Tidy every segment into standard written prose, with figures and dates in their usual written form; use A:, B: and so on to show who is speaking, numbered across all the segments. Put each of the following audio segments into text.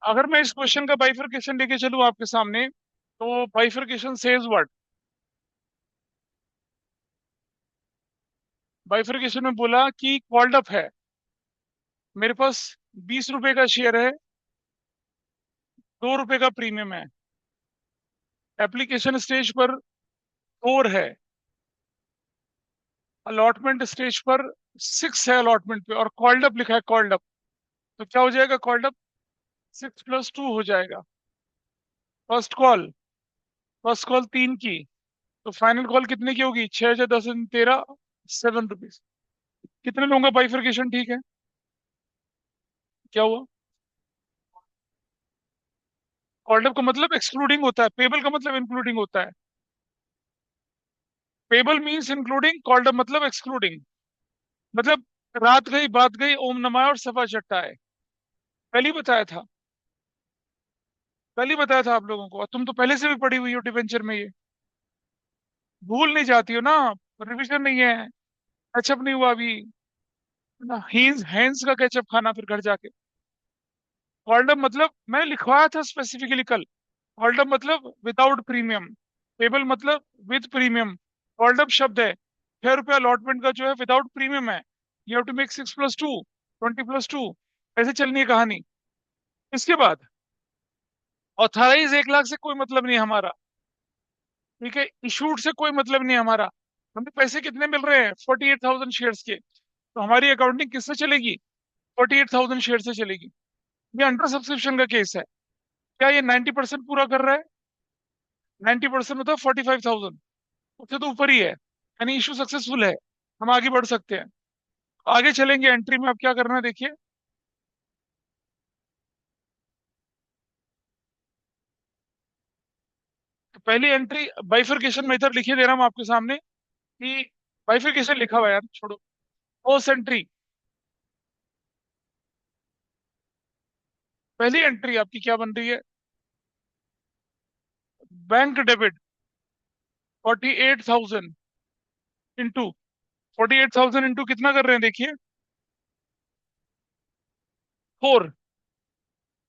A: अगर मैं इस क्वेश्चन का बाइफरकेशन लेके चलूं आपके सामने, तो बाइफरकेशन सेज व्हाट? बाइफरकेशन में बोला कि कॉल्ड अप है, मेरे पास 20 रुपए का शेयर है, 2 रुपए का प्रीमियम है। एप्लीकेशन स्टेज पर 4 है, अलॉटमेंट स्टेज पर 6 है अलॉटमेंट पे, और कॉल्ड अप लिखा है कॉल्ड अप। तो क्या हो जाएगा कॉल्ड अप? 6 + 2 हो जाएगा। फर्स्ट कॉल, फर्स्ट कॉल 3 की, तो फाइनल कॉल कितने की होगी? 6 × 10 = 13, 7 रुपीज। कितने लोगों का बाइफरकेशन ठीक है? क्या हुआ? कॉल्ड अप का मतलब एक्सक्लूडिंग होता है, पेबल का मतलब इंक्लूडिंग होता है। Payable means including, called up मतलब एक्सक्लूडिंग। मतलब रात गई बात गई, ओम नमः और सफा चट्टा है। पहले ही बताया था, पहले ही बताया था आप लोगों को, और तुम तो पहले से भी पढ़ी हुई हो डिवेंचर में ये। भूल नहीं जाती हो ना? रिविजन नहीं है, कैचअप नहीं हुआ अभी ना। हेंस हैंस का कैचअप खाना फिर घर जाके। कॉल्ड अप मतलब मैंने लिखवाया था स्पेसिफिकली कल। कॉल्ड अप मतलब विदाउट प्रीमियम, टेबल मतलब विद प्रीमियम। कॉल्ड अप शब्द है, 6 रुपया अलॉटमेंट का जो है विदाउट प्रीमियम है। You have to make 6 + 2, 20 + 2। ऐसे चलनी है कहानी। इसके बाद ऑथराइज 1 लाख से कोई मतलब नहीं हमारा, ठीक है? इशूड से कोई मतलब नहीं हमारा। हमें पैसे कितने मिल रहे हैं? 48,000 शेयर्स के। तो हमारी अकाउंटिंग किससे चलेगी? 48,000 शेयर से चलेगी। ये अंडर सब्सक्रिप्शन का केस है। क्या ये 90% पूरा कर रहा है? 90% मतलब 45,000, उससे तो ऊपर ही है, यानी इशू सक्सेसफुल है। हम आगे बढ़ सकते हैं। आगे चलेंगे, एंट्री में अब क्या करना है देखिए। तो पहली एंट्री बाइफरकेशन में इधर लिखिए, दे रहा हूं आपके सामने कि बाइफरकेशन लिखा हुआ है यार, छोड़ो। ओस एंट्री, पहली एंट्री आपकी क्या बन रही है? बैंक डेबिट 48,000 इंटू, 48,000 इंटू कितना कर रहे हैं देखिए? 4।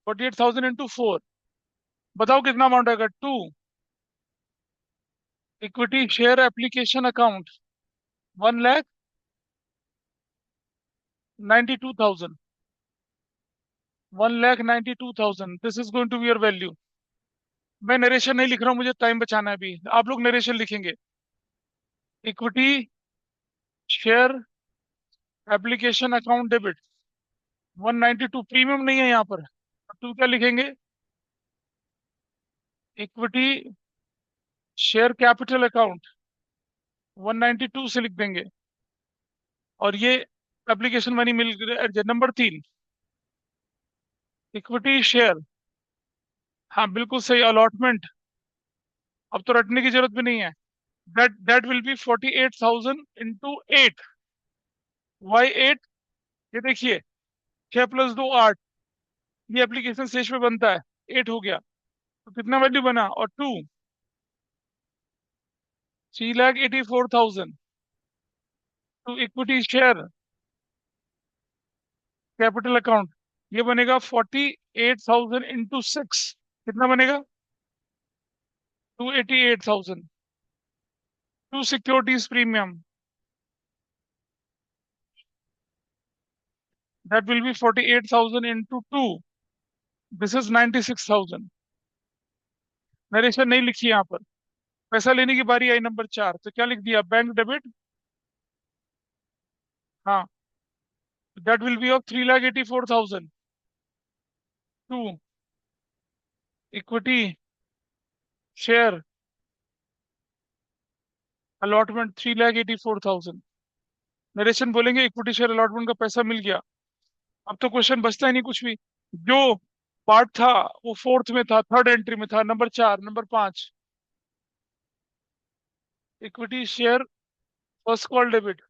A: 48,000 इंटू 4, बताओ कितना अमाउंट आएगा? 2। Equity share application account 1,92,000। 1,92,000, this is going to be your value. मैं नरेशन नहीं लिख रहा हूँ, मुझे टाइम बचाना है अभी, आप लोग नरेशन लिखेंगे। Equity share application account debit 192, premium नहीं है यहाँ पर। टू क्या लिखेंगे? इक्विटी शेयर कैपिटल अकाउंट 192 से लिख देंगे। और ये एप्लीकेशन मनी मिल गया। नंबर 3, इक्विटी शेयर, हाँ बिल्कुल सही, अलॉटमेंट। अब तो रटने की जरूरत भी नहीं है। That will be 48,000 into 8। Why 8? ये देखिए, 6 + 2 8, ये एप्लीकेशन स्टेज पे बनता है। 8 हो गया, तो कितना वैल्यू बना? और 2, 3,84,000 to equity share capital account, ये बनेगा 48,000 इंटू 6। कितना बनेगा? 288,000 to securities premium, that will be 48,000 into 2, this is 96,000। Narration नहीं लिखी यहाँ पर। पैसा लेने की बारी आई नंबर 4, तो क्या लिख दिया? बैंक डेबिट, हाँ, that will be of 3,84,000 to equity share allotment 3,84,000। Narration बोलेंगे इक्विटी शेयर अलॉटमेंट का पैसा मिल गया। अब तो क्वेश्चन बचता ही नहीं कुछ भी। जो पार्ट था वो फोर्थ में था, थर्ड एंट्री में था, number 4, number 5। Equity share first call debit.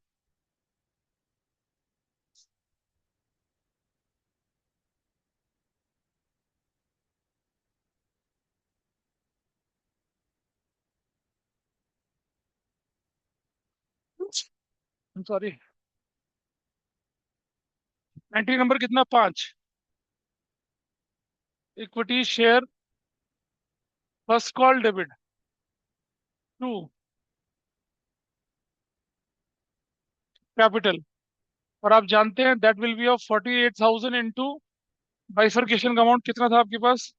A: Sorry, entry number कितना? 5। Equity share first call debit. To capital. और आप जानते हैं that will be of 48,000 into bifurcation का अमाउंट कितना था आपके पास?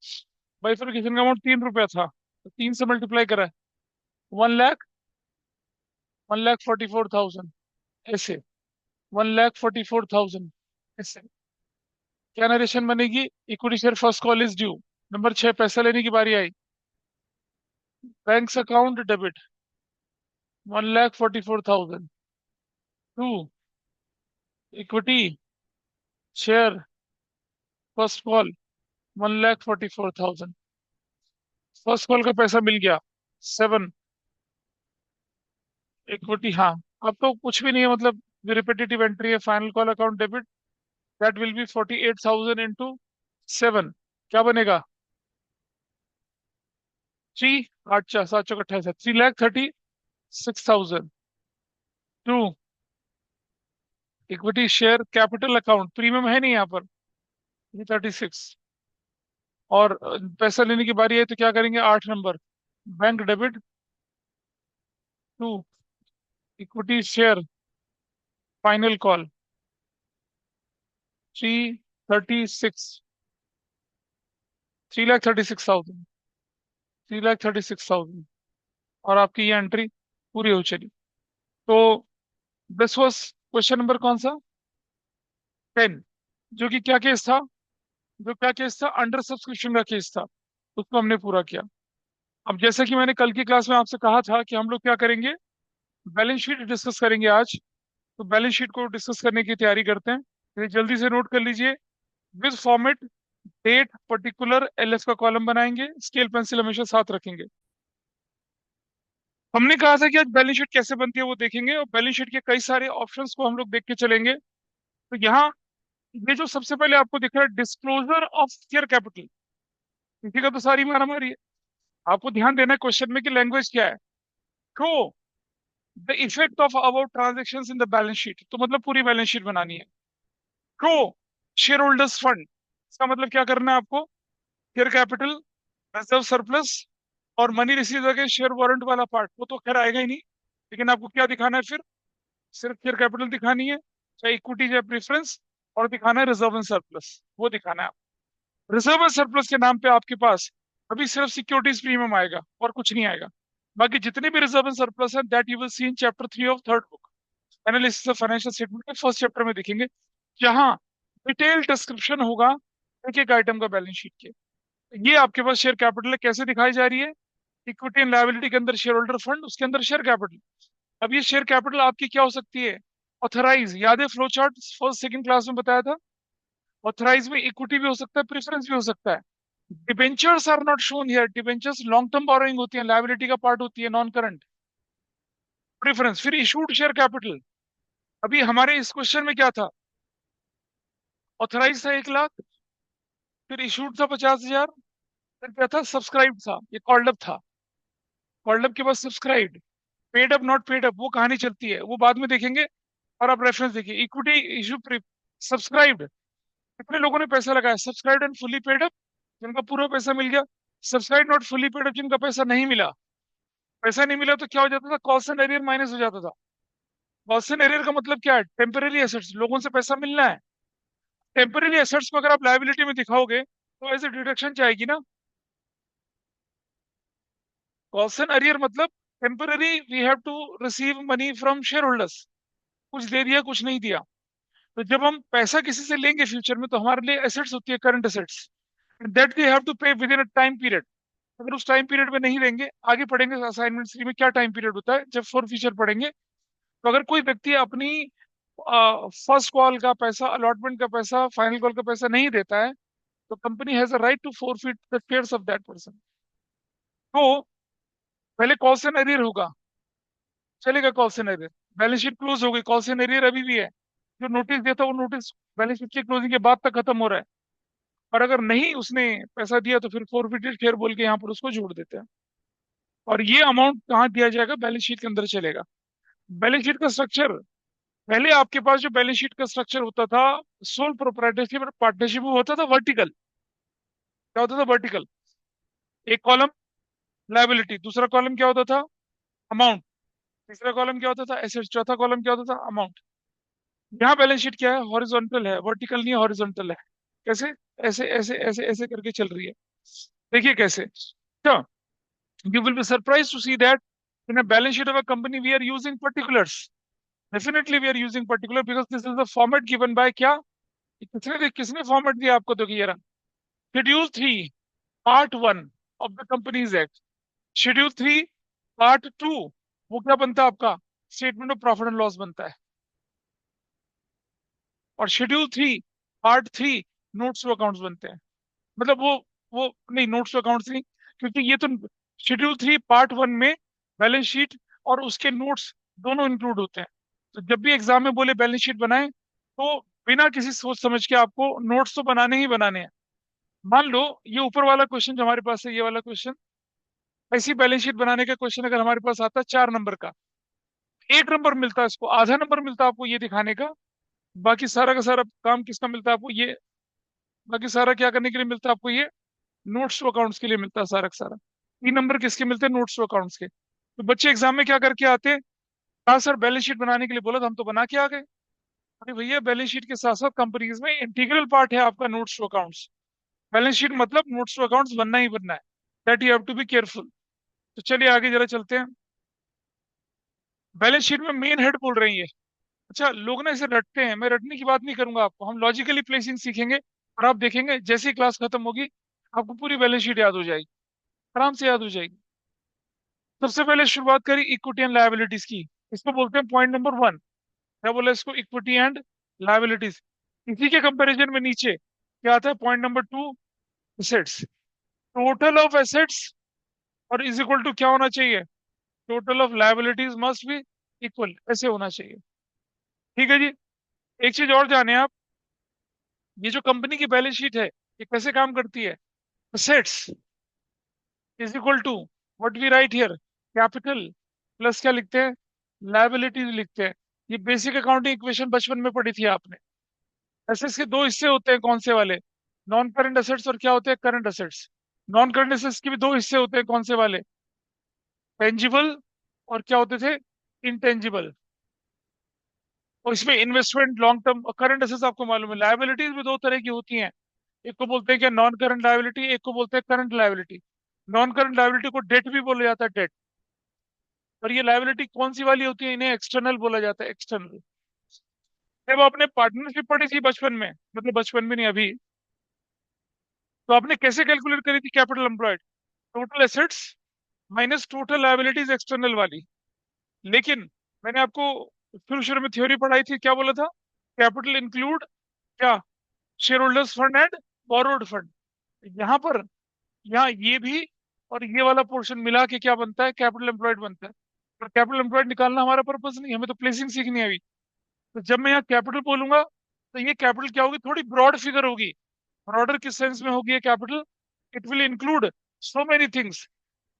A: बाइफरकेशन का अमाउंट 3 रुपया था, तो 3 से मल्टीप्लाई करा है। 1 लाख, 1,44,000 ऐसे, 1,44,000 ऐसे। क्या नरेशन बनेगी? Equity share first call is due. Number 6, पैसा लेने की बारी आई। Bank account debit 1,44,000। To equity share first call 1,44,000। First call का पैसा मिल गया। 7 इक्विटी, हाँ। अब तो कुछ भी नहीं है, मतलब रिपीटेटिव एंट्री है। Final call account debit that will be 48,000 into 7। क्या बनेगा? 3 8 4 7 4 28 3,36,000। To equity share capital account, premium है नहीं यहाँ पर, 36। और पैसा लेने की बारी है तो क्या करेंगे? 8 number, bank debit. To equity share final call 336, 3,36,000, 3,36,000। और आपकी ये एंट्री पूरी हो चली। तो दिस वॉज क्वेश्चन नंबर कौन सा? 10। जो कि क्या केस था? जो क्या केस था? अंडर सब्सक्रिप्शन का केस था। उसको हमने पूरा किया। अब जैसे कि मैंने कल की क्लास में आपसे कहा था कि हम लोग क्या करेंगे, बैलेंस शीट डिस्कस करेंगे आज। तो बैलेंस शीट को डिस्कस करने की तैयारी करते हैं। ये जल्दी से नोट कर लीजिए। With format, date, particular, L S column बनाएंगे, स्केल पेंसिल हमेशा साथ रखेंगे। हमने कहा था कि आज बैलेंस शीट कैसे बनती है वो देखेंगे, और बैलेंस शीट के कई सारे ऑप्शंस को हम लोग देख के चलेंगे। तो यहाँ ये जो सबसे पहले आपको दिख रहा है, डिस्क्लोजर ऑफ शेयर कैपिटल, इसी का तो सारी मारामारी है। आपको ध्यान देना है क्वेश्चन में कि लैंग्वेज क्या है। Show the effect of about transaction in the balance sheet, तो मतलब पूरी बैलेंस शीट बनानी है। शो शेयर होल्डर्स फंड, इसका मतलब क्या करना है आपको? शेयर कैपिटल, रिजर्व सरप्लस, और money receive against share warrant वाला पार्ट, वो तो खैर आएगा ही नहीं। लेकिन आपको क्या दिखाना है फिर? सिर्फ शेयर कैपिटल दिखानी है, चाहे इक्विटी चाहे प्रेफरेंस, और दिखाना है रिजर्व एंड सरप्लस, वो दिखाना है। रिजर्व एंड सरप्लस के नाम पे आपके पास अभी सिर्फ सिक्योरिटीज प्रीमियम आएगा और कुछ नहीं आएगा। बाकी जितने भी रिजर्व एंड सरप्लस है that you will see in chapter 3 of third book, analysis of financial statement के फर्स्ट चैप्टर में दिखेंगे, जहां डिटेल डिस्क्रिप्शन होगा एक एक आइटम का बैलेंस शीट के। ये आपके पास शेयर कैपिटल है, कैसे दिखाई जा रही है? इक्विटी एंड लायबिलिटी के अंदर शेयर होल्डर फंड, उसके अंदर शेयर कैपिटल। अब ये शेयर कैपिटल आपकी क्या हो सकती है? ऑथराइज, याद है flow chart first second class में बताया था? ऑथराइज में इक्विटी भी हो सकता है, प्रेफरेंस भी हो सकता है। Debentures are not shown here, debentures long term borrowing होती है, लायबिलिटी का पार्ट होती है, नॉन करंट। प्रेफरेंस, फिर इशूड शेयर कैपिटल। अभी हमारे इस क्वेश्चन में क्या था? ऑथराइज था 1 लाख, फिर इशूड था 50,000, फिर क्या था? सब्सक्राइब था, ये कॉल्ड अप था। कॉल्ड अप के बाद subscribe, paid up not paid up, वो कहानी चलती है, वो बाद में देखेंगे। और आप रेफरेंस देखिए, इक्विटी इशू, सब्सक्राइब्ड, कितने लोगों ने पैसा लगाया? Subscribed and fully paid up, जिनका पूरा पैसा मिल गया। Subscribe not fully paid up, जिनका पैसा नहीं मिला। पैसा नहीं मिला तो क्या हो जाता था? कॉस्ट एंड एरियर माइनस हो जाता था। कॉस्ट एंड एरियर का मतलब क्या है? टेम्पररी एसेट्स, लोगों से पैसा मिलना है। टेम्पररी एसेट्स को अगर आप लायबिलिटी में दिखाओगे तो ऐसे डिडक्शन जाएगी ना। कॉस्ट एंड एरियर मतलब temporary, we have to receive money from shareholders, कुछ दे दिया कुछ नहीं दिया। तो जब हम पैसा किसी से लेंगे फ्यूचर में, तो हमारे लिए एसेट्स होती है, current assets, that we have to pay within a time period. अगर उस टाइम पीरियड में नहीं देंगे, आगे पढ़ेंगे असाइनमेंट 3 में क्या टाइम पीरियड होता है जब फॉर फ्यूचर पढ़ेंगे। तो अगर कोई व्यक्ति अपनी फर्स्ट कॉल का पैसा, अलॉटमेंट का पैसा, फाइनल कॉल का पैसा नहीं देता है, तो company has a right to forfeit the shares of that person. तो पहले कॉल से एरियर होगा, चलेगा कॉल से एरियर, बैलेंस शीट क्लोज हो गई, कॉल से एरियर अभी भी है। जो नोटिस दिया था वो नोटिस बैलेंस शीट की क्लोजिंग के बाद तक खत्म हो रहा है। और अगर नहीं उसने पैसा दिया तो फिर फोरफिटेड शेयर बोल के यहाँ पर उसको जोड़ देते हैं। और ये अमाउंट कहाँ दिया जाएगा? बैलेंस शीट के अंदर चलेगा। बैलेंस शीट का स्ट्रक्चर, पहले आपके पास जो बैलेंस शीट का स्ट्रक्चर होता था, सोल प्रोप्राइटरशिप और पार्टनरशिप, वो होता था वर्टिकल। क्या होता था? वर्टिकल। एक कॉलम लायबिलिटी, दूसरा कॉलम क्या होता था? अमाउंट, तीसरा कॉलम क्या होता था? एसेट्स, चौथा कॉलम क्या होता था? अमाउंट। यहाँ बैलेंस शीट क्या है? हॉरिजॉन्टल है, वर्टिकल नहीं है, हॉरिजॉन्टल है। कैसे? ऐसे ऐसे ऐसे ऐसे करके चल रही है। देखिए कैसे। अच्छा, you will be surprised to see that in a balance sheet of a company we are using particulars. Definitely we are using particular because this is the format given by क्या? किसने किसने फॉर्मेट दिया आपको? तो ये रहा schedule 3 part 1 of the companies act. Schedule 3 part 2 वो क्या बनता है आपका? Statement of profit and loss बनता है। और schedule 3 part 3 notes to accounts बनते हैं। मतलब वो नहीं, नोट्स टू अकाउंट्स नहीं, क्योंकि ये तो शेड्यूल 3 पार्ट 1 में बैलेंस शीट और उसके नोट्स दोनों इंक्लूड होते हैं। तो जब भी एग्जाम में बोले बैलेंस शीट बनाएं, तो बिना किसी सोच समझ के आपको नोट्स तो बनाने ही बनाने हैं। मान लो ये ऊपर वाला क्वेश्चन जो हमारे पास है, ये वाला क्वेश्चन, ऐसी बैलेंस शीट बनाने का क्वेश्चन अगर हमारे पास आता है 4 नंबर का, 1 नंबर मिलता है इसको, आधा नंबर मिलता है आपको ये दिखाने का। बाकी सारा का सारा काम किसका मिलता है आपको? ये बाकी सारा क्या करने के लिए मिलता है आपको? ये नोट्स टू अकाउंट्स के लिए मिलता है सारा का सारा। 3 नंबर किसके मिलते हैं? नोट्स टू अकाउंट्स के। तो बच्चे एग्जाम में क्या करके आते हैं? हाँ सर बैलेंस शीट बनाने के लिए बोला था, हम तो बना के आ गए। अरे भैया, बैलेंस शीट के साथ साथ कंपनीज में इंटीग्रल पार्ट है आपका notes to accounts. Balance sheet मतलब नोट्स टू अकाउंट्स बनना ही बनना है। That you have to be careful. तो चलिए आगे जरा चलते हैं। बैलेंस शीट में मेन हेड बोल रही है। अच्छा, लोग ना इसे रटते हैं, मैं रटने की बात नहीं करूंगा आपको, हम लॉजिकली प्लेसिंग सीखेंगे। और आप देखेंगे जैसे ही क्लास खत्म होगी आपको पूरी बैलेंस शीट याद हो जाएगी, आराम से याद हो जाएगी। सबसे पहले शुरुआत करी इक्विटी एंड लायबिलिटीज की। इसको बोलते हैं पॉइंट नंबर 1। क्या बोला इसको? Equity and liabilities. इसी के कंपैरिजन में नीचे क्या आता है? Point number 2, assets. Total of assets और इज इक्वल टू क्या होना चाहिए? Total of liabilities must be equal, ऐसे होना चाहिए। ठीक है जी। एक चीज और जाने आप, ये जो कंपनी की बैलेंस शीट है ये कैसे काम करती है? Assets is equal to what we write here, capital plus क्या लिखते हैं? लायबिलिटीज लिखते हैं। ये बेसिक अकाउंटिंग इक्वेशन बचपन में पढ़ी थी आपने। एसेट्स के दो हिस्से होते हैं, कौन से वाले? नॉन करंट एसेट्स और क्या होते हैं? Current assets. Non current assets के भी दो हिस्से होते हैं, कौन से वाले? टेंजिबल और क्या होते थे? इंटेंजिबल। और इसमें इन्वेस्टमेंट लॉन्ग टर्म और करंट एसेट्स आपको मालूम है। लायबिलिटीज भी दो तरह की होती हैं, एक को बोलते हैं क्या? नॉन करंट लायबिलिटी, एक को बोलते हैं current liability. Non current liability को डेट भी बोला जाता है, डेट। और ये लायबिलिटी कौन सी वाली होती है? इन्हें एक्सटर्नल बोला जाता है, एक्सटर्नल। जब आपने पार्टनरशिप पढ़ी थी बचपन में, मतलब बचपन में नहीं अभी, तो आपने कैसे कैलकुलेट करी थी capital employed? Total assets minus total liabilities external वाली। लेकिन मैंने आपको शुरू शुरू में थ्योरी पढ़ाई थी, क्या बोला था? कैपिटल इंक्लूड क्या? Share holders fund and borrowed fund. यहाँ पर, यहाँ ये भी और ये वाला पोर्शन मिला के क्या बनता है? कैपिटल एम्प्लॉयड बनता है। पर कैपिटल एम्प्लॉयड निकालना हमारा पर्पस नहीं, हमें तो प्लेसिंग सीखनी है अभी। तो जब मैं यहाँ कैपिटल बोलूंगा तो ये कैपिटल क्या होगी? थोड़ी ब्रॉड फिगर होगी। ब्रॉडर किस सेंस में होगी ये capital? It will include so many things.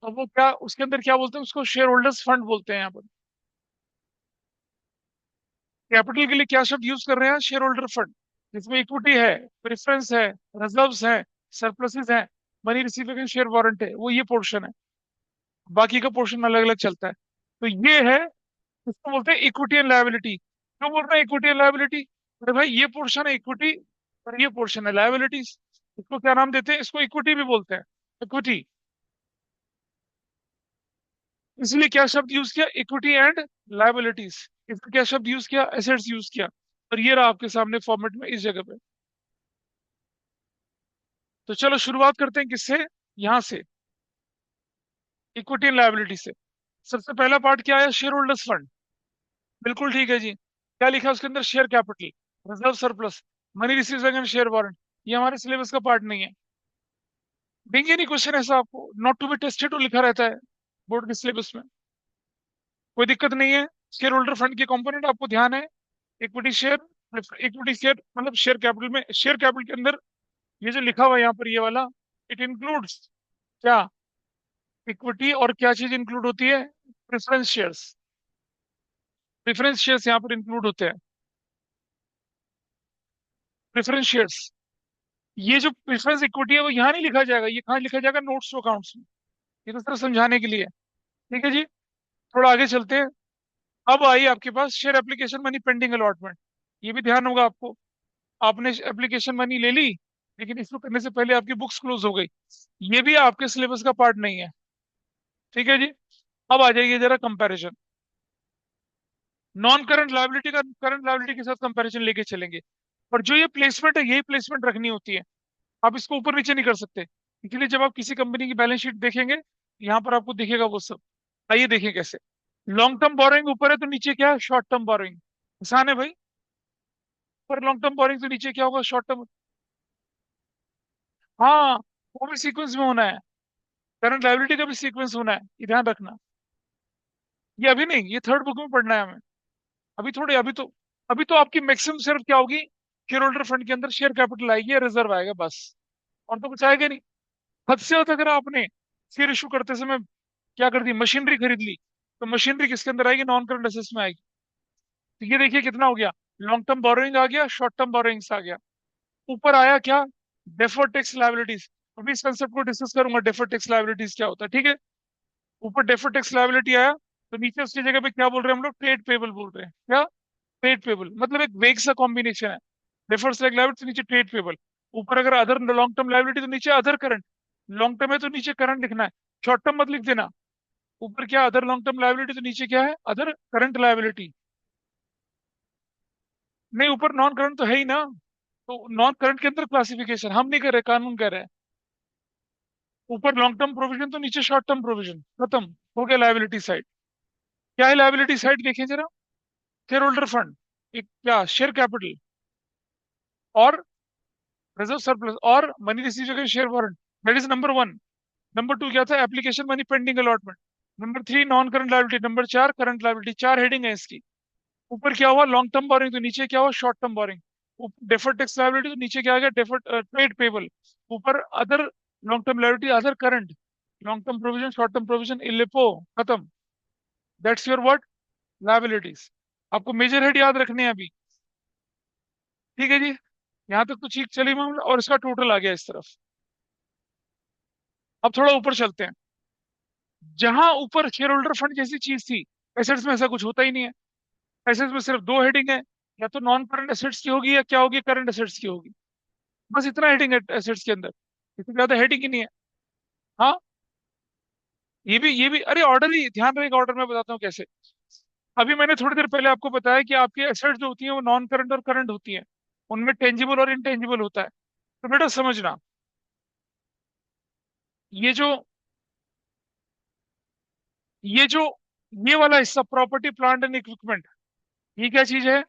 A: तो वो क्या, उसके अंदर क्या बोलते हैं उसको? शेयर होल्डर्स फंड बोलते हैं यहाँ पर। कैपिटल के लिए क्या शब्द यूज कर रहे हैं? शेयर होल्डर फंड, जिसमें इक्विटी है, प्रेफरेंस है, रिजर्व्स है, सरप्लसेस है, money receive against share warrant है, वो ये पोर्शन है। बाकी का पोर्शन अलग अलग चलता है। तो ये है, इसको बोलते हैं इक्विटी एंड लायबिलिटी। क्यों बोल रहे हैं इक्विटी एंड लायबिलिटी? अरे भाई, ये पोर्शन है इक्विटी और ये पोर्शन है लायबिलिटीज। इसको क्या नाम देते हैं? इसको इक्विटी भी बोलते हैं, इक्विटी। इसलिए क्या शब्द यूज किया? Equity and liabilities. इसका क्या शब्द यूज किया? एसेट्स यूज किया। और ये रहा आपके सामने फॉर्मेट में इस जगह पे। तो चलो शुरुआत करते हैं किससे? यहां से, इक्विटी एंड लायबिलिटी से। सबसे पहला पार्ट क्या है? Share holders fund. बिल्कुल ठीक है जी। क्या लिखा है उसके अंदर? Share capital, reserve surplus, money receives against share warrant. ये हमारे सिलेबस का पार्ट नहीं है। देंगे नहीं क्वेश्चन ऐसा आपको, नॉट टू बी टेस्टेड तो लिखा रहता है बोर्ड के सिलेबस में। कोई दिक्कत नहीं है। शेयर होल्डर फंड के कंपोनेंट आपको ध्यान है? इक्विटी शेयर, इक्विटी शेयर मतलब शेयर कैपिटल में, शेयर कैपिटल के अंदर ये जो लिखा हुआ है यहाँ पर ये वाला, इट इंक्लूड्स क्या? इक्विटी। और क्या चीज इंक्लूड होती है? Preference shares. प्रेफरेंस शेयर्स यहाँ पर इंक्लूड होते हैं, प्रेफरेंस शेयर्स। ये जो प्रेफरेंस इक्विटी है वो यहाँ नहीं लिखा जाएगा, ये कहाँ लिखा जाएगा, नोट्स टू अकाउंट्स में। ये तो सिर्फ समझाने के लिए है। ठीक है जी। थोड़ा आगे चलते हैं। अब आई आपके पास share application money pending allotment. ये भी ध्यान होगा आपको। आपने एप्लीकेशन मनी ले ली, लेकिन इसको करने से पहले आपकी बुक्स क्लोज हो गई। ये भी आपके सिलेबस का पार्ट नहीं है। ठीक है जी। अब आ जाइए जरा कंपैरिजन। नॉन करंट लायबिलिटी का करंट लायबिलिटी के साथ कंपैरिजन लेके चलेंगे। और जो ये प्लेसमेंट है, यही प्लेसमेंट रखनी होती है। आप इसको ऊपर नीचे नहीं कर सकते। इसलिए जब आप किसी कंपनी की बैलेंस शीट देखेंगे, यहाँ पर आपको दिखेगा वो सब। आइए देखें कैसे। लॉन्ग टर्म बोरोइंग ऊपर है तो नीचे क्या है, शॉर्ट टर्म बोरोइंग। आसान है भाई। पर लॉन्ग टर्म बोरोइंग तो नीचे क्या होगा, शॉर्ट टर्म। हाँ, वो भी सीक्वेंस में होना है। करंट लायबिलिटी का भी सीक्वेंस होना है, ये ध्यान रखना। ये अभी नहीं, ये थर्ड बुक में पढ़ना है हमें। अभी थोड़े, अभी तो आपकी मैक्सिमम सिर्फ क्या होगी, शेयर होल्डर फंड के अंदर शेयर कैपिटल आएगी या रिजर्व आएगा बस। और तो कुछ आएगा नहीं। हद से ज्यादा अगर आपने शेयर इशू करते समय क्या कर दी, मशीनरी खरीद ली, तो मशीनरी किसके अंदर आएगी, नॉन करंट असेट्स में आएगी। तो ये देखिए कितना हो गया, लॉन्ग टर्म बोरोइंग आ गया, शॉर्ट टर्म बोरोइंग्स आ गया। ऊपर आया क्या, डेफर्ड टैक्स लायबिलिटीज। अभी इस कंसेप्ट को डिस्कस करूंगा, डेफर्ड टैक्स लायबिलिटीज क्या होता है, ठीक है। ऊपर डेफर्ड टैक्स लायबिलिटी आया, तो नीचे उसकी जगह पे क्या बोल रहे हैं हम लोग, ट्रेड पेबल बोल रहे हैं। क्या, ट्रेड पेबल, मतलब एक वेग सा कॉम्बिनेशन है। डेफर्ड टैक्स लायबिलिटी नीचे ट्रेड पेबल। ऊपर अगर अदर लॉन्ग टर्म लायबिलिटी तो नीचे अदर करंट। लॉन्ग टर्म है तो नीचे करंट लिखना है, शॉर्ट टर्म मत लिख देना। ऊपर क्या, अदर लॉन्ग टर्म लायबिलिटी, तो नीचे क्या है, अदर करंट लायबिलिटी। नहीं, ऊपर नॉन करंट तो है ही ना। तो नॉन करंट के अंदर क्लासिफिकेशन हम नहीं कर रहे, कानून कर रहे हैं। ऊपर लॉन्ग टर्म प्रोविजन तो नीचे शॉर्ट टर्म प्रोविजन, खत्म। हो गया लायबिलिटी साइड। क्या है लायबिलिटी साइड, देखें जरा। शेयर होल्डर फंड, एक क्या, शेयर कैपिटल, और रिजर्व सरप्लस, और money receive against share warrant. That is number one. Number two क्या था, application money pending allotment. Number three non current liability. Number चार करंट लायबिलिटी। चार हेडिंग है इसकी। ऊपर क्या हुआ, लॉन्ग टर्म बोरिंग, तो नीचे क्या हुआ, short term borrowing. Deferred tax liability, तो नीचे क्या आ गया, डेफर्ड ट्रेड पेबल। ऊपर other long term liability, other current. Long term provision, short term provision, इलेपो, खत्म। That's your what, liabilities. आपको मेजर हेड याद रखने हैं अभी। ठीक है जी। यहाँ तक तो ठीक चली मामला, और इसका टोटल आ गया इस तरफ। अब थोड़ा ऊपर चलते हैं। जहां ऊपर शेयर होल्डर फंड जैसी चीज थी, एसेट्स में ऐसा कुछ होता ही नहीं है। एसेट्स में सिर्फ दो हेडिंग है, या तो नॉन करंट एसेट्स की होगी या क्या होगी, करंट एसेट्स की होगी। बस इतना हेडिंग है एसेट्स के अंदर, इससे ज्यादा हेडिंग ही नहीं है। हाँ, ये भी अरे ऑर्डर ही ध्यान रहेगा, ऑर्डर में बताता हूँ कैसे। अभी मैंने थोड़ी देर पहले आपको बताया कि आपकी एसेट्स जो होती हैं वो नॉन करंट और करंट होती हैं। उनमें टेंजिबल और इनटेंजिबल होता है। तो बेटा समझना, ये जो ये जो ये वाला हिस्सा, प्रॉपर्टी प्लांट एंड इक्विपमेंट, ये क्या चीज है,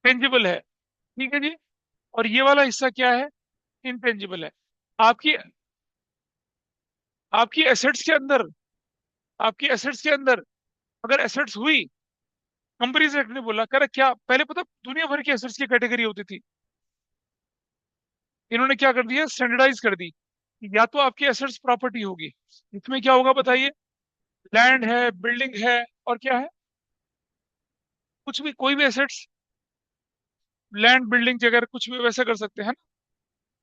A: टेंजिबल है। ठीक है जी। और ये वाला हिस्सा क्या है, इनटेंजिबल है। आपकी आपकी एसेट्स के अंदर आपकी एसेट्स के अंदर अगर एसेट्स हुई, कंपनीज एक्ट ने बोला कर क्या, पहले पता दुनिया भर की एसेट्स की कैटेगरी होती थी। इन्होंने क्या कर दिया, स्टैंडर्डाइज कर दी कि या तो आपकी एसेट्स प्रॉपर्टी होगी। इसमें क्या होगा बताइए, लैंड है, बिल्डिंग है, और क्या है, कुछ भी, कोई भी एसेट्स, लैंड बिल्डिंग वगैरह कुछ भी वैसा कर सकते हैं ना।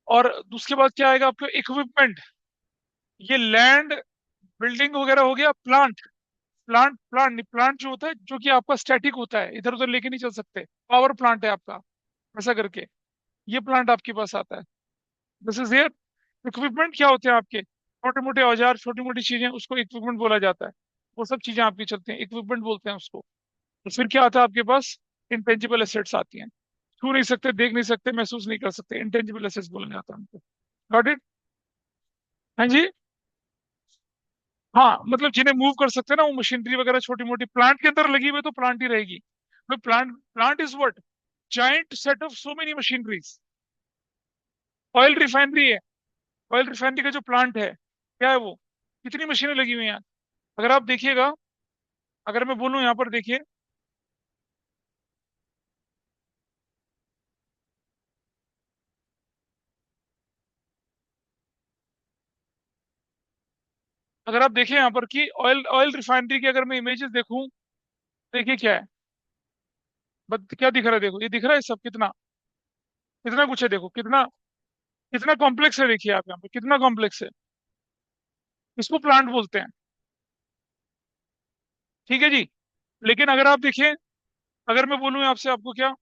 A: और उसके बाद क्या आएगा आपको, इक्विपमेंट। ये लैंड बिल्डिंग वगैरह हो गया, प्लांट। प्लांट नहीं, प्लांट जो होता है जो कि आपका स्टैटिक होता है, इधर उधर लेके नहीं चल सकते, पावर प्लांट है आपका, ऐसा करके। ये प्लांट आपके पास आता है, दिस इज हियर। इक्विपमेंट क्या होते हैं आपके, छोटे मोटे औजार, छोटी मोटी चीजें, उसको इक्विपमेंट बोला जाता है। वो सब चीजें आपकी चलती हैं, इक्विपमेंट बोलते हैं उसको। तो फिर क्या आता है आपके पास, इंटेंजिबल एसेट्स आती हैं। छू नहीं सकते, देख नहीं सकते, महसूस नहीं कर सकते, इंटेंजिबल एसेट्स बोला जाता है उनको। Got it. हाँ जी। हाँ, मतलब जिन्हें मूव कर सकते हैं ना, वो मशीनरी वगैरह छोटी मोटी प्लांट के अंदर लगी हुई है, तो प्लांट ही रहेगी। तो plant plant is what, giant set of so many machineries. Oil refinery है, ऑयल रिफाइनरी का जो प्लांट है, क्या है वो, कितनी मशीनें लगी हुई हैं। अगर आप देखिएगा, अगर मैं बोलूं यहाँ पर देखिए, अगर आप देखें यहाँ पर कि ऑयल ऑयल रिफाइनरी की अगर मैं इमेजेस देखूं, देखिए क्या है, बट क्या दिख रहा है, देखो ये दिख रहा है सब, कितना कितना कुछ है, देखो कितना। कितना कॉम्प्लेक्स है देखिए आप यहाँ पे, कितना कॉम्प्लेक्स है। इसको प्लांट बोलते हैं। ठीक है जी। लेकिन अगर आप देखिए, अगर मैं बोलूँ आपसे, आपको क्या,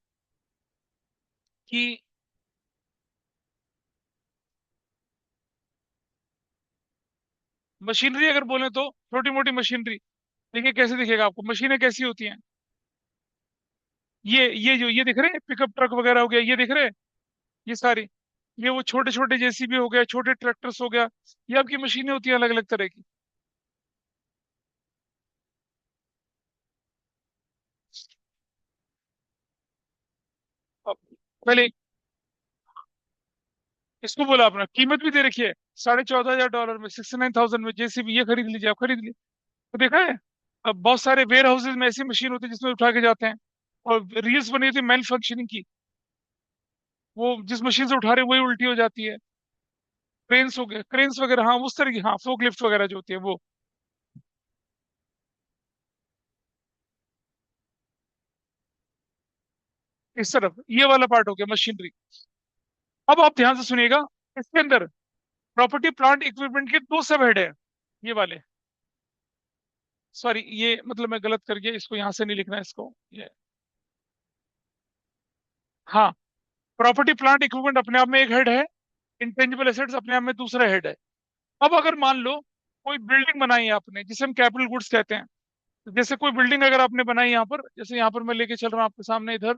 A: कि मशीनरी अगर बोले तो छोटी मोटी मशीनरी, देखिए कैसे दिखेगा आपको, मशीनें कैसी होती हैं। ये जो ये दिख रहे हैं पिकअप ट्रक वगैरह हो गया, ये दिख रहे हैं, ये सारी, ये वो छोटे छोटे जेसीबी हो गया, छोटे ट्रैक्टर्स हो गया, ये आपकी मशीनें होती हैं अलग अलग तरह की। अब पहले इसको बोला आपने, कीमत भी दे रखी है, $14,500 में, 69,000 में जेसीबी, ये खरीद लीजिए, आप खरीद लीजिए। तो देखा है, अब बहुत सारे वेयर हाउसेज में ऐसी मशीन होती है जिसमें उठा के जाते हैं। और रील्स बनी होती है मैन फंक्शनिंग की, वो जिस मशीन से उठा रहे हैं वही उल्टी हो जाती है। क्रेन्स हो गए, क्रेन्स वगैरह, हाँ उस तरह की, हाँ फोक लिफ्ट वगैरह जो होती है वो। इस तरफ ये वाला पार्ट हो गया मशीनरी। अब आप ध्यान से सुनिएगा, इसके अंदर प्रॉपर्टी प्लांट इक्विपमेंट के दो सब हेड है, ये वाले। सॉरी, ये मतलब मैं गलत कर गया, इसको यहाँ से नहीं लिखना है, इसको ये, हाँ, प्रॉपर्टी प्लांट इक्विपमेंट अपने आप में एक हेड है, इंटेंजिबल एसेट्स अपने आप में दूसरा हेड है। अब अगर मान लो कोई बिल्डिंग बनाई है आपने, जिसे हम कैपिटल गुड्स कहते हैं, तो जैसे कोई बिल्डिंग अगर आपने बनाई यहाँ पर, जैसे यहाँ पर मैं लेके चल रहा हूँ आपके सामने इधर,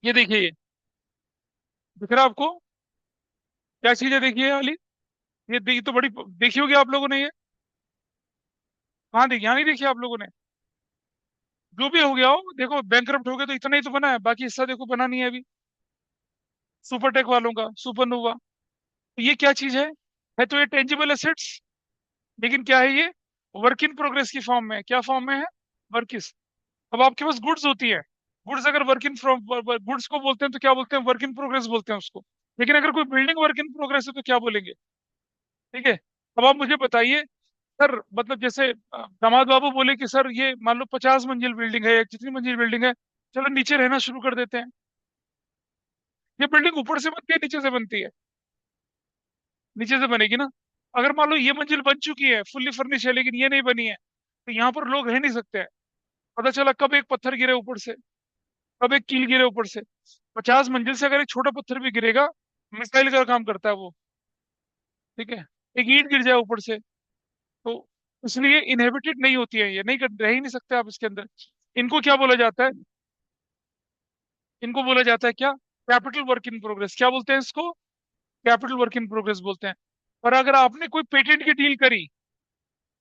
A: ये देखिए, ये दिख रहा है आपको, क्या चीज है देखिए ये वाली, ये देखिए तो बड़ी देखी होगी आप लोगों ने ये, कहाँ देखी, यहाँ नहीं देखी आप लोगों ने। जो भी हो गया हो, देखो बैंकरप्ट हो गया तो इतना ही तो बना है, बाकी हिस्सा देखो बना नहीं है अभी, सुपरटेक वालों का, सुपरनोवा। तो ये क्या चीज है तो ये टेंजिबल एसेट्स, लेकिन क्या है ये, वर्क इन प्रोग्रेस की फॉर्म में है। क्या फॉर्म में है, वर्क। अब आपके पास गुड्स होती है, गुड्स अगर वर्क इन फ्रॉम, गुड्स को बोलते हैं तो क्या बोलते हैं, वर्क इन प्रोग्रेस बोलते हैं उसको। लेकिन अगर कोई बिल्डिंग वर्क इन प्रोग्रेस है तो क्या बोलेंगे। ठीक है। अब आप मुझे बताइए, सर मतलब जैसे दामाद बाबू बोले कि सर ये मान लो 50 मंजिल बिल्डिंग है, या जितनी मंजिल बिल्डिंग है, चलो नीचे रहना शुरू कर देते हैं। ये बिल्डिंग ऊपर से बनती है नीचे से बनती है, नीचे से बनेगी ना। अगर मान लो ये मंजिल बन चुकी है, फुल्ली फर्निश है, लेकिन ये नहीं बनी है, तो यहाँ पर लोग रह नहीं सकते हैं। पता चला कब एक पत्थर गिरे ऊपर से, कब एक कील गिरे ऊपर से। 50 मंजिल से अगर एक छोटा पत्थर भी गिरेगा, मिसाइल का काम करता है वो। ठीक है। एक ईंट गिर जाए ऊपर से, तो इसलिए इनहेबिटेड नहीं होती है, ये नहीं रह ही नहीं सकते आप इसके अंदर। इनको क्या बोला जाता है, इनको बोला जाता है क्या, कैपिटल वर्क इन प्रोग्रेस। क्या बोलते हैं इसको, कैपिटल वर्क इन प्रोग्रेस बोलते हैं। और अगर आपने कोई पेटेंट की डील करी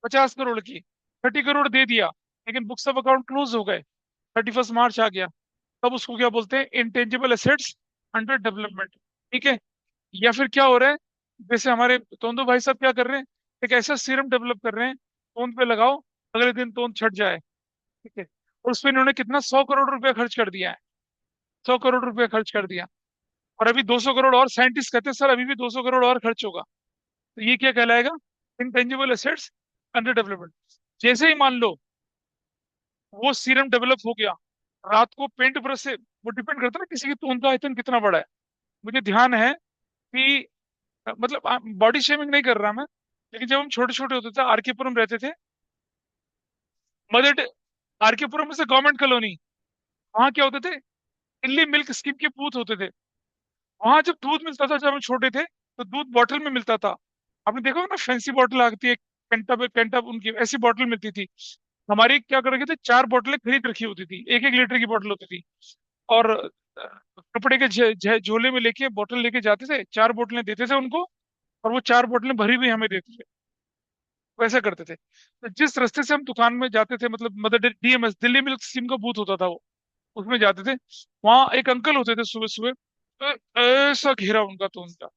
A: 50 करोड़ की, 30 करोड़ दे दिया, लेकिन बुक्स ऑफ अकाउंट क्लोज हो गए, 31 मार्च आ गया, तब उसको क्या बोलते हैं, इंटेंजिबल एसेट्स अंडर डेवलपमेंट। ठीक है। या फिर क्या हो रहा है, जैसे हमारे तोंदो भाई साहब क्या कर रहे हैं, एक ऐसा सीरम डेवलप कर रहे हैं, तोंद पे लगाओ, अगले दिन तोंद छट जाए। ठीक है। और उस पे इन्होंने कितना, 100 करोड़ रुपया खर्च कर दिया है, 100 करोड़ रुपया खर्च कर दिया। और अभी 200 करोड़ और, साइंटिस्ट कहते हैं सर अभी भी 200 करोड़ और खर्च होगा। तो ये क्या कहलाएगा, इंटेंजिबल एसेट्स अंडर डेवलपमेंट। जैसे ही मान लो वो सीरम डेवलप हो गया, रात को पेंट ब्रश से, वो डिपेंड करता है ना किसी की तोंद का आयतन कितना बड़ा है। मुझे ध्यान है कि मतलब बॉडी शेमिंग नहीं कर रहा मैं, लेकिन जब हम छोटे छोटे होते थे, आरकेपुरम रहते थे, मदर, आरकेपुरम में से गवर्नमेंट कॉलोनी, वहां क्या होते थे, दिल्ली मिल्क स्कीम के बूथ होते थे। वहां जब दूध मिलता था, जब हम छोटे थे, तो दूध बॉटल में मिलता था। आपने देखा होगा ना, फैंसी बॉटल आती है, पेंटा उनकी ऐसी बॉटल मिलती थी। हमारी क्या कर रखे थे, 4 बोतलें खरीद रखी होती थी, 1 1 लीटर की बोतल होती थी। और कपड़े के झोले में लेके बोतल लेके जाते थे, 4 बोतलें देते थे उनको, और वो 4 बोतलें भरी हुई हमें देते थे। वैसा करते थे। तो जिस रास्ते से हम दुकान में जाते थे, मतलब mother DMs, Delhi milk scheme का बूथ होता था वो, उसमें जाते थे। वहां एक अंकल होते थे सुबह सुबह, तो ऐसा घेरा उनका, तो उनका,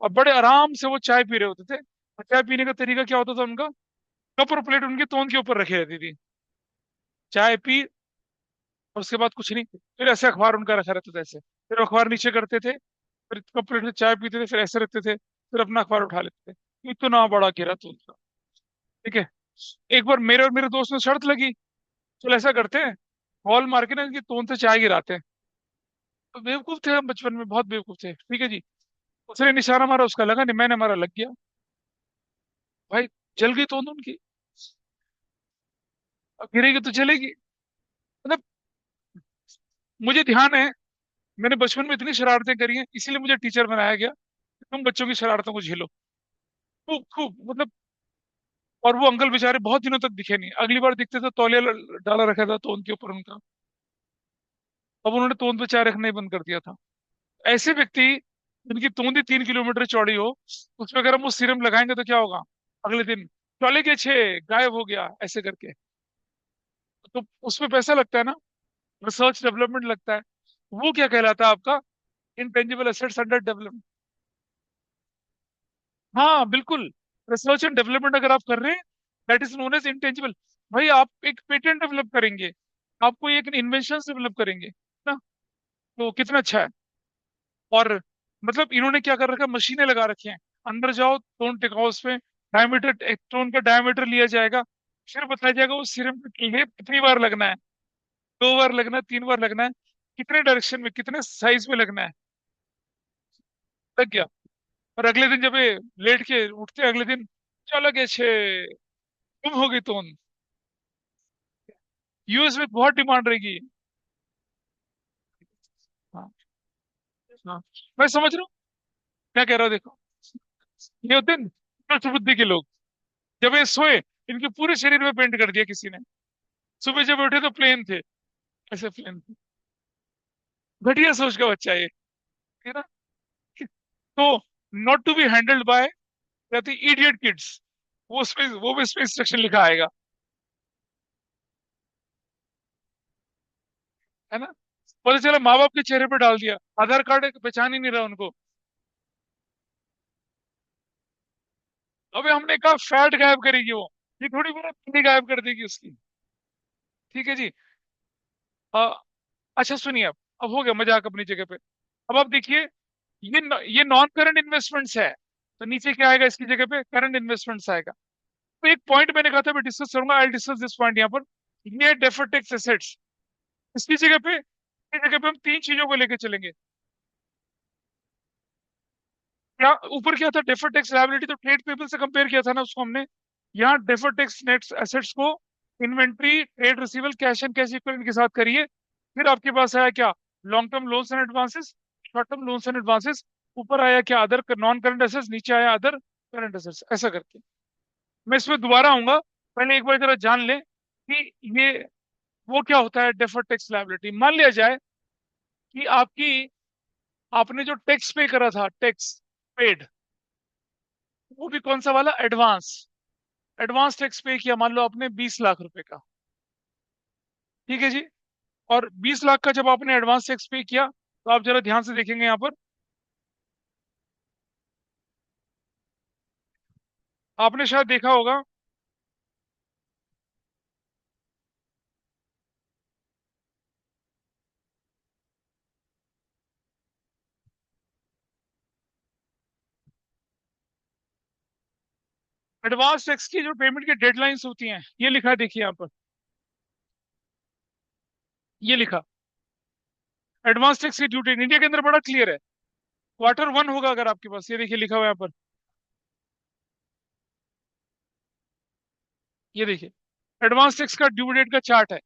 A: और बड़े आराम से वो चाय पी रहे होते थे। और चाय पीने का तरीका क्या होता था उनका, कप और प्लेट उनके तोंद के ऊपर रखी रहती थी, चाय पी, और उसके बाद कुछ नहीं, फिर ऐसे अखबार उनका रखा रहता था ऐसे, फिर अखबार नीचे करते थे, फिर कप प्लेट में चाय पीते थे, फिर ऐसे रखते थे, फिर अपना अखबार उठा लेते थे। इतना बड़ा घेरा तो उनका। ठीक है। एक बार मेरे और मेरे दोस्त में शर्त लगी, चलो ऐसा करते हैं, बॉल मार के ना इनकी तोंद से चाय गिराते हैं। तो बेवकूफ थे हम, बचपन में बहुत बेवकूफ थे। ठीक है जी। उसने निशाना मारा, उसका लगा नहीं, मैंने मारा, लग गया। भाई, जल गई तोंद उनकी। अब गिरेगी तो जलेगी। मतलब, मुझे ध्यान है, मैंने बचपन में इतनी शरारतें करी हैं, इसीलिए मुझे टीचर बनाया गया कि तुम बच्चों की शरारतों को झेलो। खूब खूब, मतलब। और वो अंकल बेचारे बहुत दिनों तक दिखे नहीं, अगली बार दिखते तो तौलिया डाला रखा था तोंद के ऊपर उनका। अब उन्होंने तोंद पे चाय रखना ही बंद कर दिया था। ऐसे व्यक्ति जिनकी तोंद ही 3 किलोमीटर चौड़ी हो, उसमें अगर हम वो सीरम लगाएंगे तो क्या होगा? अगले दिन चौले के छह गायब हो गया, ऐसे करके। तो उसमें पैसा लगता है ना, रिसर्च डेवलपमेंट लगता है। वो क्या कहलाता है आपका? Intangible assets under development. हाँ बिल्कुल। रिसर्च एंड डेवलपमेंट अगर आप कर रहे हैं, that is known as intangible. भाई, आप एक पेटेंट डेवलप करेंगे, आपको एक इन्वेंशन डेवलप करेंगे ना, तो कितना अच्छा है। और मतलब इन्होंने क्या कर रखा है, मशीनें लगा रखी हैं, अंदर जाओ, टोन टिकाओ, उसमें डायमीटर, एक टोन का डायमीटर लिया जाएगा, फिर बताया जाएगा वो सिरम के लिए कितनी बार लगना है, 2 बार लगना है, 3 बार लगना है, कितने डायरेक्शन में, कितने साइज में लगना है। लग गया। और अगले दिन जब ये लेट के उठते हैं, अगले दिन चलो के छे गुम हो गई टोन। यूएस में बहुत डिमांड रहेगी। हाँ। हाँ, मैं समझ रहा हूँ क्या कह रहा हूँ, देखो। ये होते हैं नष्ट बुद्धि के लोग। जब ये सोए, इनके पूरे शरीर में पेंट कर दिया किसी ने। सुबह जब उठे तो प्लेन थे, ऐसे प्लेन थे। घटिया सोच का बच्चा ये, है ना। तो not to be handled by idiot kids, वो भी उसमें इंस्ट्रक्शन लिखा आएगा, है ना। पता चला माँ बाप के चेहरे पे डाल दिया, आधार कार्ड पहचान ही नहीं रहा उनको। अबे, हमने कहा फैट गायब करेगी वो, ये थोड़ी बोला किडनी गायब कर देगी उसकी। ठीक है जी। आ, अच्छा सुनिए, अब हो गया मजाक अपनी जगह पे। अब आप देखिए, ये नॉन करंट इन्वेस्टमेंट्स है, तो नीचे क्या आएगा इसकी जगह पे? करंट इन्वेस्टमेंट्स आएगा। तो एक पॉइंट मैंने कहा था मैं डिस्कस करूंगा, आई डिस्कस दिस पॉइंट यहाँ पर। ये डेफर्ड टैक्स एसेट्स, इसकी जगह पे, इसकी जगह पे हम तीन चीजों को लेके चलेंगे। क्या ऊपर क्या था? डेफर्ड टैक्स लायबिलिटी, तो ट्रेड पेबल से कंपेयर किया था ना उसको हमने। यहाँ डेफर्ड टैक्स नेट एसेट्स को inventory, trade receivable, cash and cash equivalent के साथ करिए। फिर आपके पास आया क्या? Long term loans and advances, short term loans and advances. ऊपर आया क्या? अदर नॉन करंट एसेट्स, नीचे आया अदर करंट एसेट्स, ऐसा करके। मैं इसमें दोबारा आऊंगा, पहले एक बार जरा जान ले कि ये वो क्या होता है डेफर्ड टैक्स लायबिलिटी। मान लिया जाए कि आपने जो टैक्स पे करा था, टैक्स पेड, वो भी कौन सा वाला? एडवांस। एडवांस टैक्स पे किया, मान लो आपने 20 लाख रुपए का। ठीक है जी। और 20 लाख का जब आपने एडवांस टैक्स पे किया, तो आप जरा ध्यान से देखेंगे यहाँ पर, आपने शायद देखा होगा, एडवांस टैक्स की जो पेमेंट की डेडलाइंस होती हैं, ये लिखा है, देखिए यहाँ पर, ये लिखा, एडवांस टैक्स की ड्यूटी इंडिया के अंदर बड़ा क्लियर है। Q1 होगा अगर आपके पास, ये देखिए लिखा हुआ है यहाँ पर, ये देखिए, एडवांस टैक्स का ड्यू डेट का चार्ट है।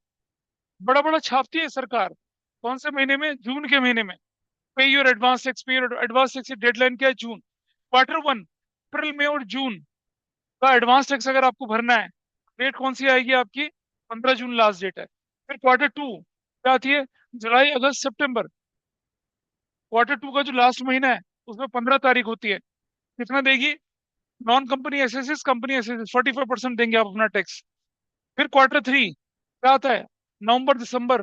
A: बड़ा बड़ा छापती है सरकार। कौन से महीने में? जून के महीने में। पे योर एडवांस टैक्स, पे योर एडवांस टैक्स की डेडलाइन क्या है? जून। Q1, अप्रैल, मई और जून का एडवांस टैक्स अगर आपको भरना है, डेट कौन सी आएगी आपकी? 15 जून लास्ट डेट है। फिर Q2 क्या आती है? जुलाई, अगस्त, सितंबर। Q2 का जो लास्ट महीना है, उसमें 15 तारीख होती है। कितना देगी? नॉन कंपनी एसेसिस, कंपनी एसेसिस 45% देंगे आप अपना टैक्स। फिर Q3 क्या आता है? नवंबर, दिसंबर,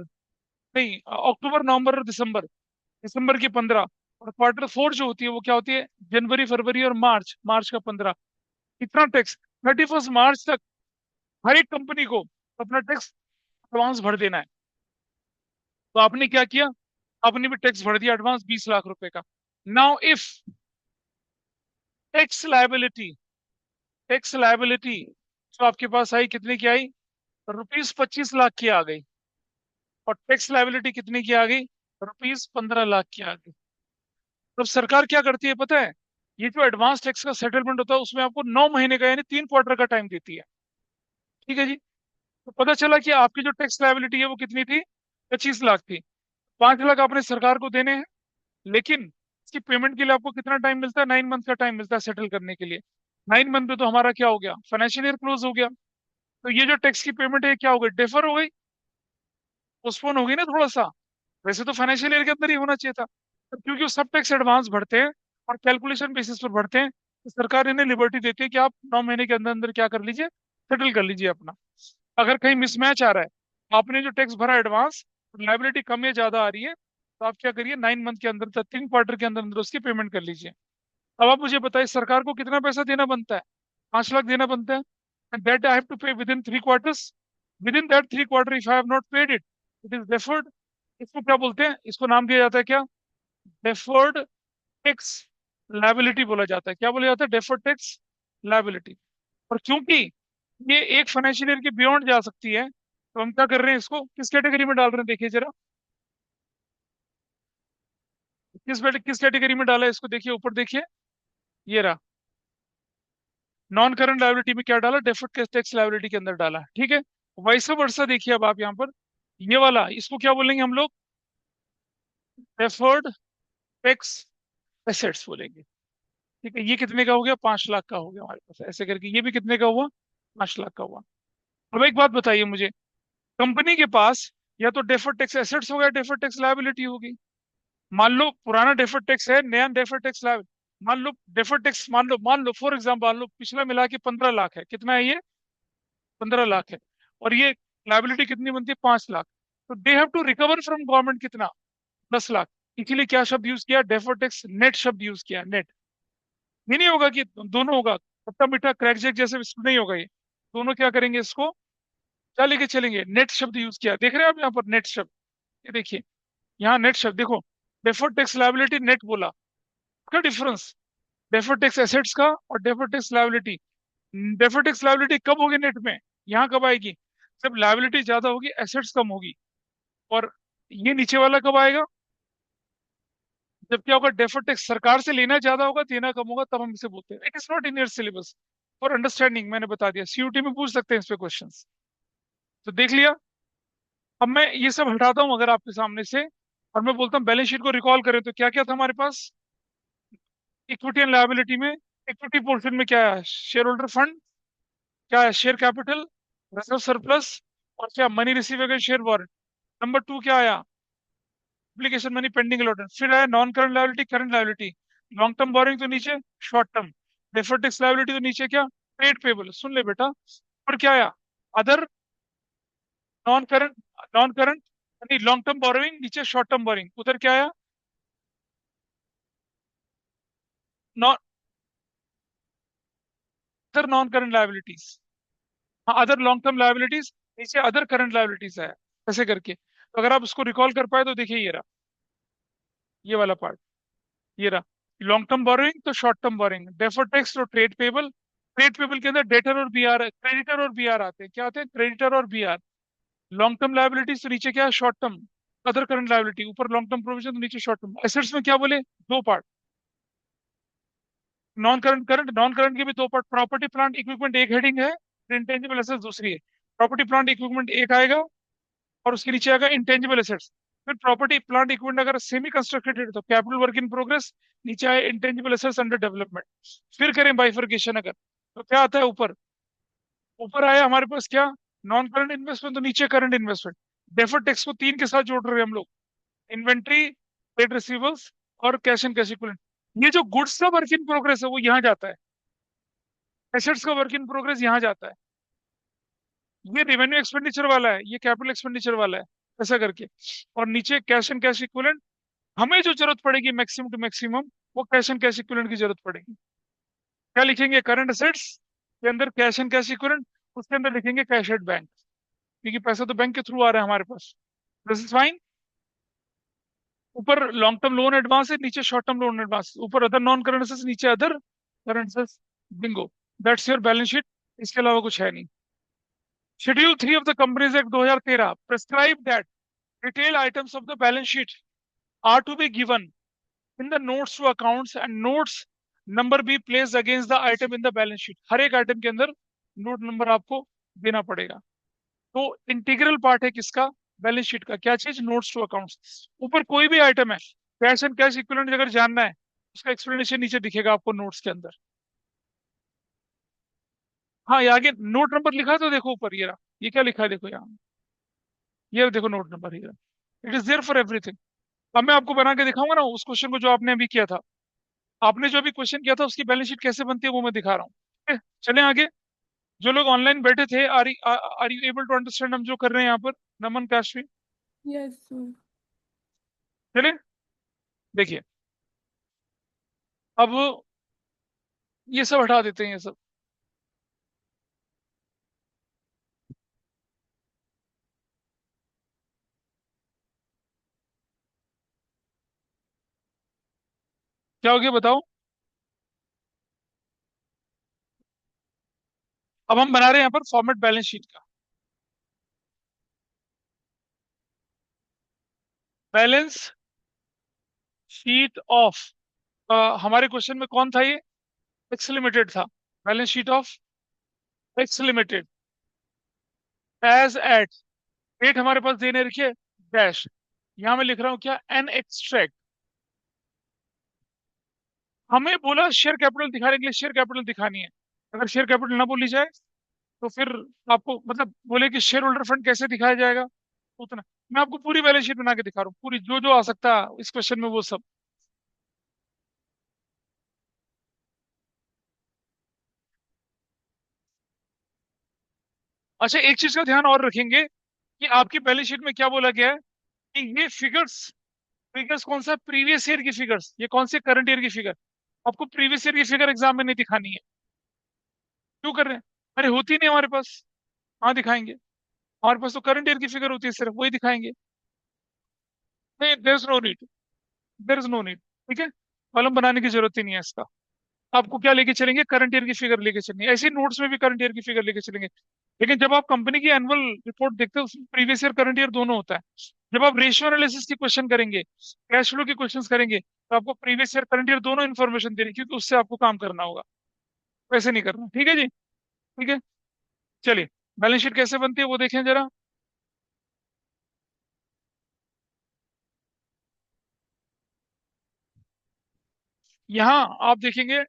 A: नहीं, अक्टूबर, नवंबर और दिसंबर। दिसंबर की 15। और Q4 जो होती है वो क्या होती है? जनवरी, फरवरी और मार्च, मार्च का 15। इतना टैक्स 31 मार्च तक हर एक कंपनी को अपना टैक्स एडवांस भर देना है। तो आपने क्या किया, आपने भी टैक्स भर दिया एडवांस 20 लाख रुपए का। Now if tax liability, tax liability जो आपके पास आई कितने की आई, रुपीज 25 लाख की आ गई। और टैक्स लाइबिलिटी कितने की आ गई, रुपीज 15 लाख की आ गई। तो सरकार क्या करती है पता है, ये जो एडवांस टैक्स का सेटलमेंट होता है उसमें आपको 9 महीने का यानी 3 क्वार्टर का टाइम देती है। ठीक है जी। तो पता चला कि आपकी जो टैक्स लाइबिलिटी है वो कितनी थी, 25 लाख थी। 5 लाख आपने सरकार को देने हैं, लेकिन इसकी पेमेंट के लिए आपको कितना टाइम मिलता है, 9 मंथ का टाइम मिलता है सेटल करने के लिए। 9 मंथ में तो हमारा क्या हो गया, फाइनेंशियल ईयर क्लोज हो गया। तो ये जो टैक्स की पेमेंट है क्या हो गई, डेफर हो गई, पोस्टपोन हो गई ना थोड़ा सा। वैसे तो फाइनेंशियल ईयर के अंदर ही होना चाहिए था, पर क्योंकि वो सब टैक्स एडवांस भरते हैं और कैलकुलेशन बेसिस पर भरते हैं, तो सरकार इन्हें लिबर्टी देती है कि आप 9 महीने के अंदर अंदर क्या कर लीजिए, सेटल कर लीजिए अपना। अगर कहीं मिसमैच आ रहा है, आपने जो टैक्स भरा एडवांस, लाइबिलिटी कम या ज्यादा आ रही है, तो आप क्या करिए 9 मंथ के अंदर तक 3 क्वार्टर के अंदर अंदर उसकी पेमेंट कर लीजिए। अब आप मुझे बताइए सरकार को कितना पैसा देना बनता है, 5 लाख देना बनता है। And that I have to pay within 3 quarters. Within that 3 quarter if I have not paid it, it is deferred. इसको क्या बोलते हैं, इसको नाम दिया जाता है क्या, डेफर्ड टैक्स लाइबिलिटी बोला जाता है। क्या बोला जाता है, डेफर्ड टैक्स लाइबिलिटी। और क्योंकि ये एक फाइनेंशियल ईयर के बियॉन्ड जा सकती है, तो हम क्या कर रहे हैं, इसको किस कैटेगरी में डाल रहे हैं, देखिए जरा, किस कैटेगरी में डाला है इसको, देखिए ऊपर देखिए, ये रहा, नॉन करंट लायबिलिटी में क्या डाला, डेफर्ड टैक्स लायबिलिटी के अंदर डाला। ठीक है। वैसे वर्षा देखिए अब आप यहाँ पर, ये वाला इसको क्या बोलेंगे हम लोग, डेफर्ड टैक्स एसेट्स बोलेंगे। ठीक है, ये कितने का हो गया, 5 लाख का हो गया हमारे पास, ऐसे करके ये भी कितने का हुआ, 5 लाख का हुआ। अब एक बात बताइए मुझे, कंपनी के पास या तो डेफर्ड टैक्स एसेट्स होगा, डेफर्ड टैक्स लायबिलिटी होगी। मान लो पुराना डेफर्ड टैक्स है, नया डेफर्ड टैक्स लायब, मान लो डेफर्ड टैक्स, मान लो फॉर एग्जाम्पल, मान लो पिछला मिला के 15 लाख है, कितना है ये, 15 लाख है। और ये लाइबिलिटी कितनी बनती है, 5 लाख। तो they have to recover from government कितना, 10 लाख। इसीलिए क्या शब्द यूज किया, डेफर्ड टैक्स नेट शब्द यूज किया, नेट। ये नहीं होगा कि दोनों होगा, खट्टा मीठा क्रैक जैक जैसे बिस्कुट नहीं होगा ये, दोनों क्या करेंगे इसको, क्या लेके चलेंगे, नेट शब्द यूज किया, देख रहे हैं आप यहाँ पर नेट शब्द, ये देखिए यहाँ नेट शब्द देखो, डेफर्ड टैक्स लाइबिलिटी नेट बोला, क्या डिफरेंस, डेफर्ड टैक्स एसेट्स का और deferred tax liability. Deferred tax liability कब होगी नेट में, यहाँ कब आएगी, जब लायबिलिटी ज्यादा होगी एसेट्स कम होगी। और ये नीचे वाला कब आएगा, जब क्या होगा, डेफर्ड टैक्स सरकार से लेना ज्यादा होगा देना कम होगा, तब हम इसे बोलते हैं। It is not in your syllabus, for understanding मैंने बता दिया, सीयूटी में पूछ सकते हैं इस पे क्वेश्चंस। तो देख लिया। अब मैं ये सब हटाता हूँ अगर आपके सामने से, और मैं बोलता हूँ बैलेंस शीट को रिकॉल करें, तो क्या क्या था हमारे पास, इक्विटी एंड लायबिलिटी में, इक्विटी पोर्शन में क्या है, शेयर होल्डर फंड, क्या है, शेयर कैपिटल, रिजर्व सरप्लस, और क्या, money receive against share warrant. Number 2 क्या आया, एप्लीकेशन मनी पेंडिंग अलॉटमेंट। फिर आया non current liability, current liability, long term borrowing तो नीचे, short term, deferred tax liability तो नीचे क्या, ट्रेड पेबल, सुन ले बेटा। और क्या आया, other, non current, non current नहीं, लॉन्ग टर्म बोरोइंग नीचे, शॉर्ट टर्म बोरिंग उधर क्या आया, non, other non current liabilities, हाँ अदर लॉन्ग टर्म लायबिलिटीज, नीचे अदर करंट लायबिलिटीज है, ऐसे करके। तो अगर आप उसको रिकॉल कर पाए तो देखिए ये रहा, ये वाला पार्ट, ये रहा, लॉन्ग टर्म बोरोइंग तो short term borrowing, deferred tax तो ट्रेड पेबल, ट्रेड पेबल के अंदर डेटर और बीआर, क्रेडिटर और बीआर आते हैं, क्या आते हैं, क्रेडिटर और बीआर। लॉन्ग टर्म लायबिलिटीज तो नीचे क्या है, short term, other current liability, ऊपर लॉन्ग टर्म प्रोविजन तो नीचे शॉर्ट टर्म। एसेट्स में क्या बोले, दो part, non current, current, non current के भी दो पार्ट, प्रॉपर्टी प्लांट इक्विपमेंट एक हेडिंग है, इंटेंजिबल एसेट्स दूसरी है। प्रॉपर्टी प्लांट इक्विपमेंट एक आएगा, और उसके नीचे आएगा इंटेंजिबल एसेट्स। फिर प्रॉपर्टी प्लांट इक्विपमेंट अगर सेमी कंस्ट्रक्टेड है तो कैपिटल वर्क इन प्रोग्रेस, नीचे आए इंटेंजिबल एसेट्स अंडर डेवलपमेंट। फिर करें बाइफर्केशन अगर, तो क्या आता है ऊपर, ऊपर आया हमारे पास क्या, नॉन करंट इन्वेस्टमेंट तो नीचे करंट इन्वेस्टमेंट। डेफर्ड टैक्स को तीन के साथ जोड़ रहे हैं हम लोग, इन्वेंट्री, ट्रेड रिसीवेबल्स, और कैश एंड कैश इक्विवेलेंट। ये जो गुड्स का वर्क इन प्रोग्रेस है वो यहाँ जाता है, एसेट्स का वर्क इन प्रोग्रेस यहाँ जाता है। ये रेवेन्यू एक्सपेंडिचर वाला है, ये कैपिटल एक्सपेंडिचर वाला है, ऐसा करके। और नीचे कैश एंड कैश इक्विवेलेंट, हमें जो जरूरत पड़ेगी मैक्सिमम टू मैक्सिमम, वो कैश एंड कैश इक्विवेलेंट की जरूरत पड़ेगी। क्या लिखेंगे, करंट असेट्स के अंदर कैश एंड कैश इक्विवेलेंट, उसके अंदर लिखेंगे कैश एट बैंक, क्योंकि पैसा तो बैंक के थ्रू आ रहा है हमारे पास। This is fine. ऊपर लॉन्ग टर्म लोन एडवांस है, नीचे शॉर्ट टर्म लोन एडवांस, ऊपर अदर नॉन करंट एसेट्स, नीचे other current assets. Bingo, that's your balance sheet. इसके अलावा कुछ है नहीं। Schedule 3 of the companies act 2013 prescribe that detail items of the balance sheet are to be given in the notes to accounts and notes number be placed against the item in the balance sheet. हर एक item के अंदर note number आपको देना पड़ेगा। तो integral part है किसका? बैलेंस शीट का। क्या चीज? Notes to accounts. ऊपर कोई भी आइटम है, कैश एंड कैश इक्विवेलेंट अगर जानना है, उसका एक्सप्लेनेशन नीचे दिखेगा आपको नोट्स के अंदर। हाँ, ये आगे नोट नंबर लिखा है तो देखो ऊपर, ये रहा। ये क्या लिखा है देखो यहाँ, ये देखो नोट नंबर, ये it is there for everything. अब मैं आपको बना के दिखाऊंगा ना उस क्वेश्चन को जो आपने अभी किया था। आपने जो अभी क्वेश्चन किया था उसकी बैलेंस शीट कैसे बनती है वो मैं दिखा रहा हूँ। ठीक है? चलें आगे। जो लोग ऑनलाइन बैठे थे, are you able to understand हम जो कर रहे हैं यहाँ पर, नमन काशवी?
B: यस।
A: चलिए, देखिए। अब ये सब हटा देते हैं, ये सब। क्या हो गया बताओ? अब हम बना रहे हैं यहाँ पर फॉर्मेट बैलेंस शीट का। बैलेंस शीट ऑफ, हमारे क्वेश्चन में कौन था ये? एक्स लिमिटेड था। Balance sheet of X limited as at, date हमारे पास देने रखिए डैश। यहां मैं लिख रहा हूं क्या? An extract. हमें बोला शेयर कैपिटल दिखाने के लिए शेयर कैपिटल दिखानी है। अगर शेयर कैपिटल ना बोली जाए तो फिर आपको मतलब बोले कि शेयर होल्डर फंड कैसे दिखाया जाएगा, उतना। मैं आपको पूरी बैलेंस शीट बना के दिखा रहा हूँ, पूरी जो जो आ सकता है इस क्वेश्चन में वो सब। अच्छा, एक चीज का ध्यान और रखेंगे कि आपकी बैलेंस शीट में क्या बोला गया है कि ये फिगर्स, फिगर्स कौन सा? प्रीवियस ईयर की फिगर्स। ये कौन से? करंट ईयर की फिगर। आपको प्रीवियस ईयर की फिगर एग्जाम में नहीं दिखानी है। क्यों कर रहे हैं? अरे होती नहीं हमारे पास। हाँ दिखाएंगे। हमारे पास तो करंट ईयर की फिगर होती है, सिर्फ वही दिखाएंगे। नहीं, there is no need, there is no need. ठीक है, कॉलम बनाने की जरूरत ही नहीं है इसका। आपको क्या लेके चलेंगे? करंट ईयर की फिगर लेके चलेंगे। ऐसे नोट्स में भी करंट ईयर की फिगर लेके चलेंगे। लेकिन जब आप कंपनी की एनुअल रिपोर्ट देखते हो उसमें प्रीवियस ईयर करंट ईयर दोनों होता है। जब आप रेशियो एनालिसिस की क्वेश्चन करेंगे, कैश फ्लो की क्वेश्चंस करेंगे, तो आपको प्रीवियस ईयर करंट ईयर दोनों इन्फॉर्मेशन देनी, क्योंकि उससे आपको काम करना होगा। वैसे नहीं करना। ठीक है जी? ठीक है, चलिए। बैलेंस शीट कैसे बनती है वो देखें जरा। यहाँ आप देखेंगे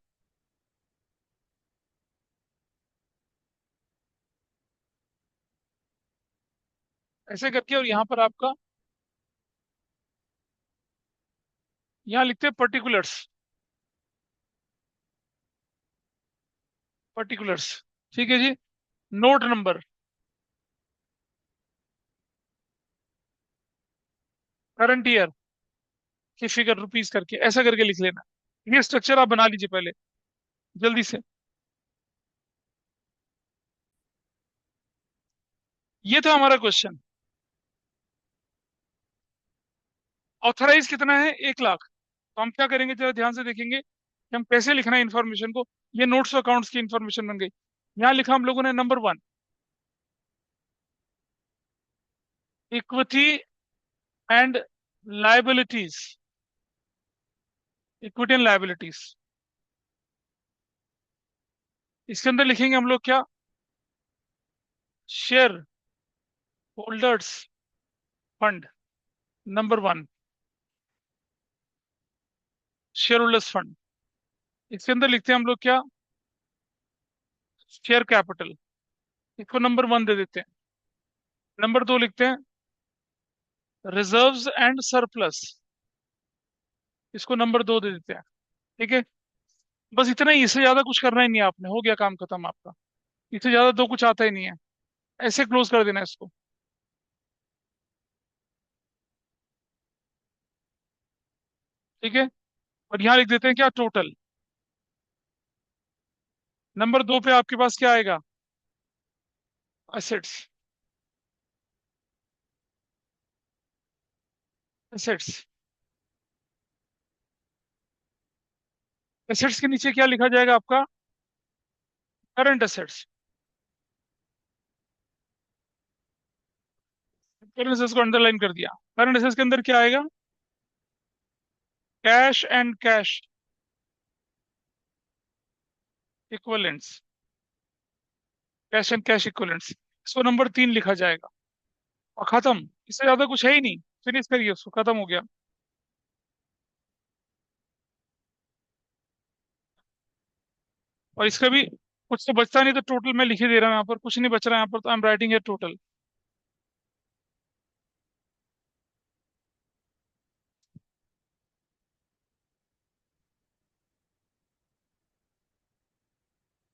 A: ऐसे करके, और यहाँ पर आपका, यहाँ लिखते हैं पर्टिकुलर्स। पर्टिकुलर्स, ठीक है जी। नोट नंबर, करंट ईयर की फिगर रुपीस करके ऐसा करके लिख लेना। ये स्ट्रक्चर आप बना लीजिए पहले, जल्दी से। ये था हमारा क्वेश्चन। ऑथराइज कितना है? 1 लाख। तो हम क्या करेंगे जरा ध्यान से देखेंगे कि हम कैसे लिखना है इन्फॉर्मेशन को। ये नोट्स अकाउंट्स की इन्फॉर्मेशन बन गई। यहाँ लिखा हम लोगों ने number 1, equity and liabilities. Equity and liabilities, इसके अंदर लिखेंगे हम लोग क्या? Share holders fund, number 1, share holders fund. इसके अंदर लिखते हैं हम लोग क्या? Share capital. इसको नंबर 1 दे देते हैं। नंबर 2 लिखते हैं रिजर्व्स एंड सरप्लस। इसको नंबर 2 दे देते हैं। ठीक है, बस इतना ही। इससे ज्यादा कुछ करना ही नहीं है आपने, हो गया काम खत्म आपका। इससे ज्यादा तो कुछ आता ही नहीं है। ऐसे क्लोज कर देना इसको। ठीक है, और यहाँ लिख देते हैं क्या? टोटल। नंबर 2 पे आपके पास क्या आएगा? एसेट्स। एसेट्स, एसेट्स के नीचे क्या लिखा जाएगा आपका? Current assets. करंट एसेट्स को अंडरलाइन कर दिया। करंट एसेट्स के अंदर क्या आएगा? Cash and cash equivalents. Cash and cash equivalents, इसको नंबर 3 लिखा जाएगा। और खत्म। इससे ज्यादा कुछ है ही नहीं। फिनिश करिए उसको, खत्म हो गया। और इसका भी कुछ तो बचता नहीं, तो टोटल मैं लिख ही दे रहा हूँ यहाँ पर, कुछ नहीं बच रहा है यहाँ पर, तो आई एम राइटिंग है टोटल।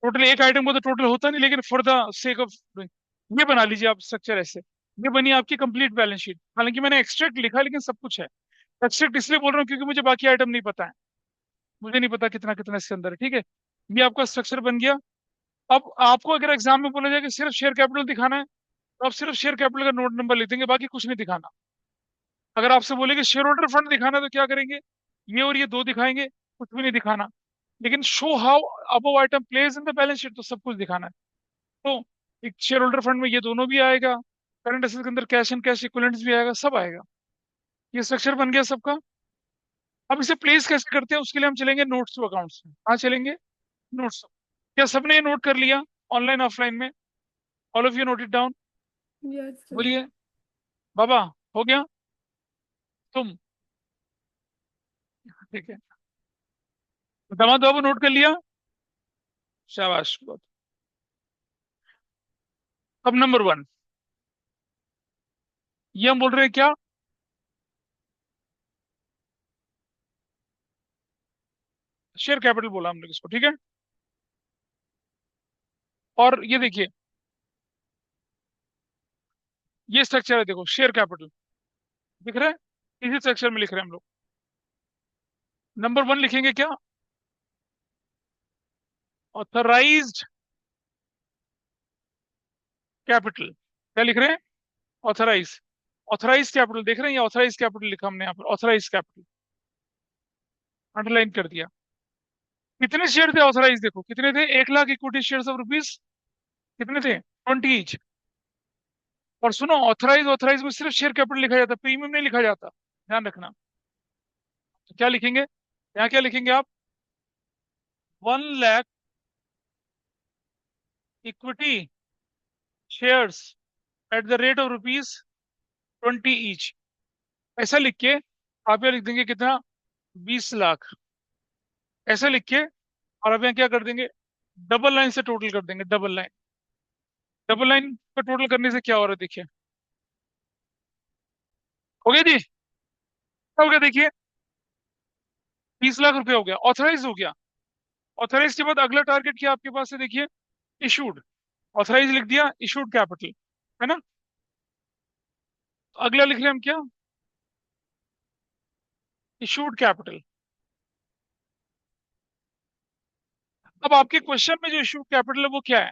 A: टोटल एक आइटम को तो टोटल होता नहीं, लेकिन फॉर द सेक ऑफ ये बना लीजिए आप स्ट्रक्चर ऐसे। ये बनी आपकी कंप्लीट बैलेंस शीट। हालांकि मैंने एक्सट्रैक्ट लिखा है, लेकिन सब कुछ है। एक्सट्रैक्ट इसलिए बोल रहा हूँ क्योंकि मुझे बाकी आइटम नहीं पता है। मुझे नहीं पता कितना कितना इसके अंदर है, ठीक है। ये आपका स्ट्रक्चर बन गया। अब आपको अगर एग्जाम में बोला जाए कि सिर्फ शेयर कैपिटल दिखाना है, तो आप सिर्फ शेयर कैपिटल का नोट नंबर लिख देंगे, बाकी कुछ नहीं दिखाना। अगर आपसे बोले कि शेयर होल्डर फंड दिखाना है, तो क्या करेंगे? ये और ये दो दिखाएंगे, कुछ भी नहीं दिखाना। लेकिन show how above item plays in the balance sheet, तो सब कुछ दिखाना है। तो एक शेयर होल्डर फंड में ये दोनों भी आएगा, करंट एसेट के अंदर कैश एंड कैश इक्विवेलेंट्स भी आएगा, सब आएगा। ये स्ट्रक्चर बन गया सबका। अब इसे प्लेस कैसे करते हैं, उसके लिए हम चलेंगे नोट्स टू अकाउंट्स में। कहाँ चलेंगे? नोट्स। क्या सबने ये नोट कर लिया? ऑनलाइन ऑफलाइन में? All of you note it down.
B: Yes sir.
A: बोलिए। बाबा, हो गया? तुम? ठीक है। दामाद बाबू नोट कर लिया? शाबाश, बहुत। अब नंबर 1, ये हम बोल रहे हैं क्या? शेयर कैपिटल बोला हमने किसको, ठीक है। और ये देखिए, ये स्ट्रक्चर है, देखो शेयर कैपिटल दिख रहा है। इसी स्ट्रक्चर में लिख रहे हैं हम लोग। नंबर 1 लिखेंगे क्या? Authorised capital. क्या लिख रहे हैं? ऑथराइज। ऑथराइज कैपिटल देख रहे हैं? ये ऑथराइज कैपिटल लिखा हमने यहाँ पर, ऑथराइज कैपिटल अंडरलाइन कर दिया। कितने शेयर थे ऑथराइज? देखो कितने थे, 1 lakh equity share of rupees. कितने थे? 20 ईच। और सुनो, ऑथराइज ऑथराइज में सिर्फ शेयर कैपिटल लिखा जाता, प्रीमियम नहीं लिखा जाता, ध्यान रखना। तो क्या लिखेंगे यहाँ, क्या लिखेंगे आप? 1 lakh equity shares at the rate of rupees 20 each. ऐसा लिख के आप यहाँ लिख देंगे कितना? 20 लाख। ऐसा लिख के, और अब यहाँ क्या कर देंगे? डबल लाइन से टोटल कर देंगे, डबल लाइन। डबल लाइन का टोटल करने से क्या हो रहा है, देखिए। हो गया जी? क्या हो गया देखिए? 20 लाख रुपया हो गया, ऑथराइज हो गया। ऑथराइज के बाद अगला टारगेट क्या आपके पास है, देखिए। इशूड। ऑथराइज लिख दिया, इशूड कैपिटल, है ना। तो अगला लिख रहे हैं हम क्या? Issued capital. अब आपके क्वेश्चन में जो इशूड कैपिटल है वो क्या है?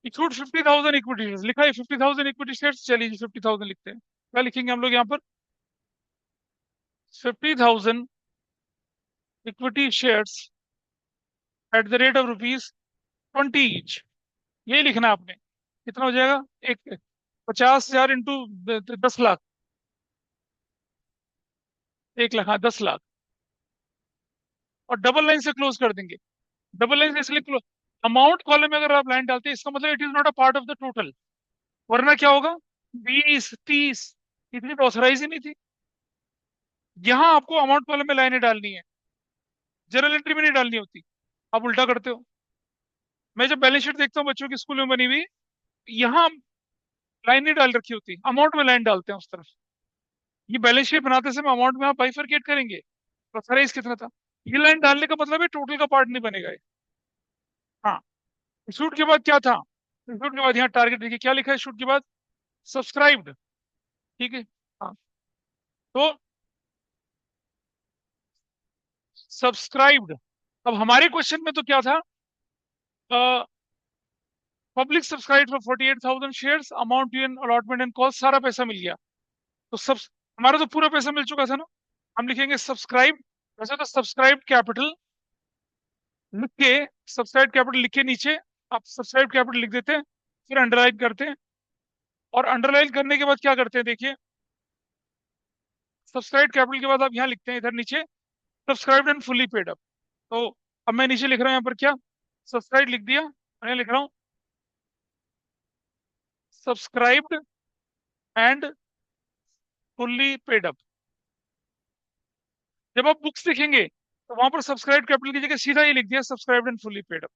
A: इशूड 50,000 इक्विटी शेयर्स लिखा है, 50,000 इक्विटी शेयर्स। चलिए 50,000 लिखते हैं। क्या लिखेंगे हम लोग यहाँ पर? 50,000 equity shares at the rate of rupees 20 each. यही लिखना है आपने। कितना हो जाएगा? एक 50,000 इंटू 10 लाख। 1 लाख, हाँ 10 लाख। और डबल लाइन से क्लोज कर देंगे। डबल लाइन से इसलिए क्लोज, अमाउंट कॉलम में अगर आप लाइन डालते हैं, इसका मतलब it is not a part of the total. वरना क्या होगा? 20, 30, इतनी तो ऑथराइज ही नहीं थी। यहाँ आपको अमाउंट कॉलम में लाइनें डालनी है, जनरल एंट्री में नहीं डालनी होती। आप उल्टा करते हो। मैं जब बैलेंस शीट देखता हूँ बच्चों की स्कूल में बनी हुई, यहाँ लाइन नहीं डाल रखी होती, अमाउंट में लाइन डालते हैं उस तरफ। ये बैलेंस शीट बनाते समय अमाउंट में आप बाइफरकेट करेंगे, तो ऑथराइज कितना था। ये लाइन डालने का मतलब है टोटल का पार्ट नहीं बनेगा ये। हाँ। शूट के बाद क्या था? शूट के बाद यहाँ टारगेट देखिए क्या लिखा है शूट के बाद? सब्सक्राइब्ड। ठीक है। हाँ। तो सब्सक्राइब्ड। अब हमारे क्वेश्चन में तो क्या था? Public subscribe for 48,000 shares, amount in allotment and cost, सारा पैसा मिल गया। तो सब, हमारा तो पूरा पैसा मिल चुका था ना। हम लिखेंगे सब्सक्राइब। वैसे तो सब्सक्राइब कैपिटल लिख के, सब्सक्राइब कैपिटल लिख के नीचे आप सब्सक्राइब कैपिटल लिख देते हैं, फिर अंडरलाइन करते हैं। और अंडरलाइन करने के बाद क्या करते हैं, देखिए, सब्सक्राइब कैपिटल के बाद आप यहाँ लिखते हैं इधर नीचे, subscribed and fully paid up. तो अब मैं नीचे लिख रहा हूँ यहाँ पर क्या, सब्सक्राइब लिख दिया, मैं लिख रहा हूँ subscribed and fully paid up. जब आप बुक्स लिखेंगे तो वहां पर सब्सक्राइब कैपिटल की जगह सीधा ही लिख दिया subscribed and fully paid up.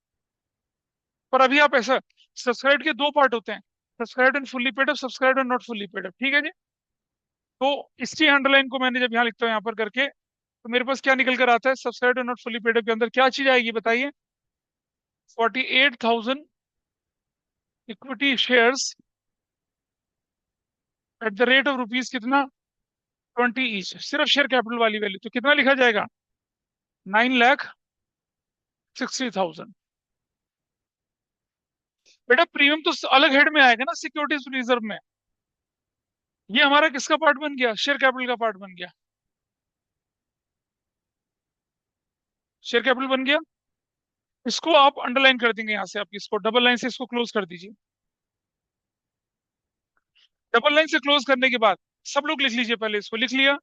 A: पर अभी आप ऐसा, सब्सक्राइब के दो पार्ट होते हैं, subscribed and fully paid up, subscribed and not fully paid up, ठीक है जी। तो इसी अंडरलाइन को मैंने जब यहाँ लिखता हूँ यहाँ पर करके, तो मेरे पास क्या निकल कर आता है, subscribed and not fully paid up के अंदर क्या चीज आएगी बताइए, 48,000 equity shares at the rate of rupees कितना, 20 ईच, सिर्फ शेयर कैपिटल वाली वैल्यू, तो कितना लिखा जाएगा, 9,60,000। बेटा प्रीमियम तो अलग हेड में आएगा ना सिक्योरिटीज रिजर्व में। ये हमारा किसका पार्ट बन गया, शेयर कैपिटल का पार्ट बन गया, शेयर कैपिटल बन गया। इसको आप अंडरलाइन कर देंगे यहाँ से, आप इसको डबल लाइन से इसको क्लोज कर दीजिए। डबल लाइन से क्लोज करने के बाद सब लोग लिख लीजिए, पहले इसको लिख लिया,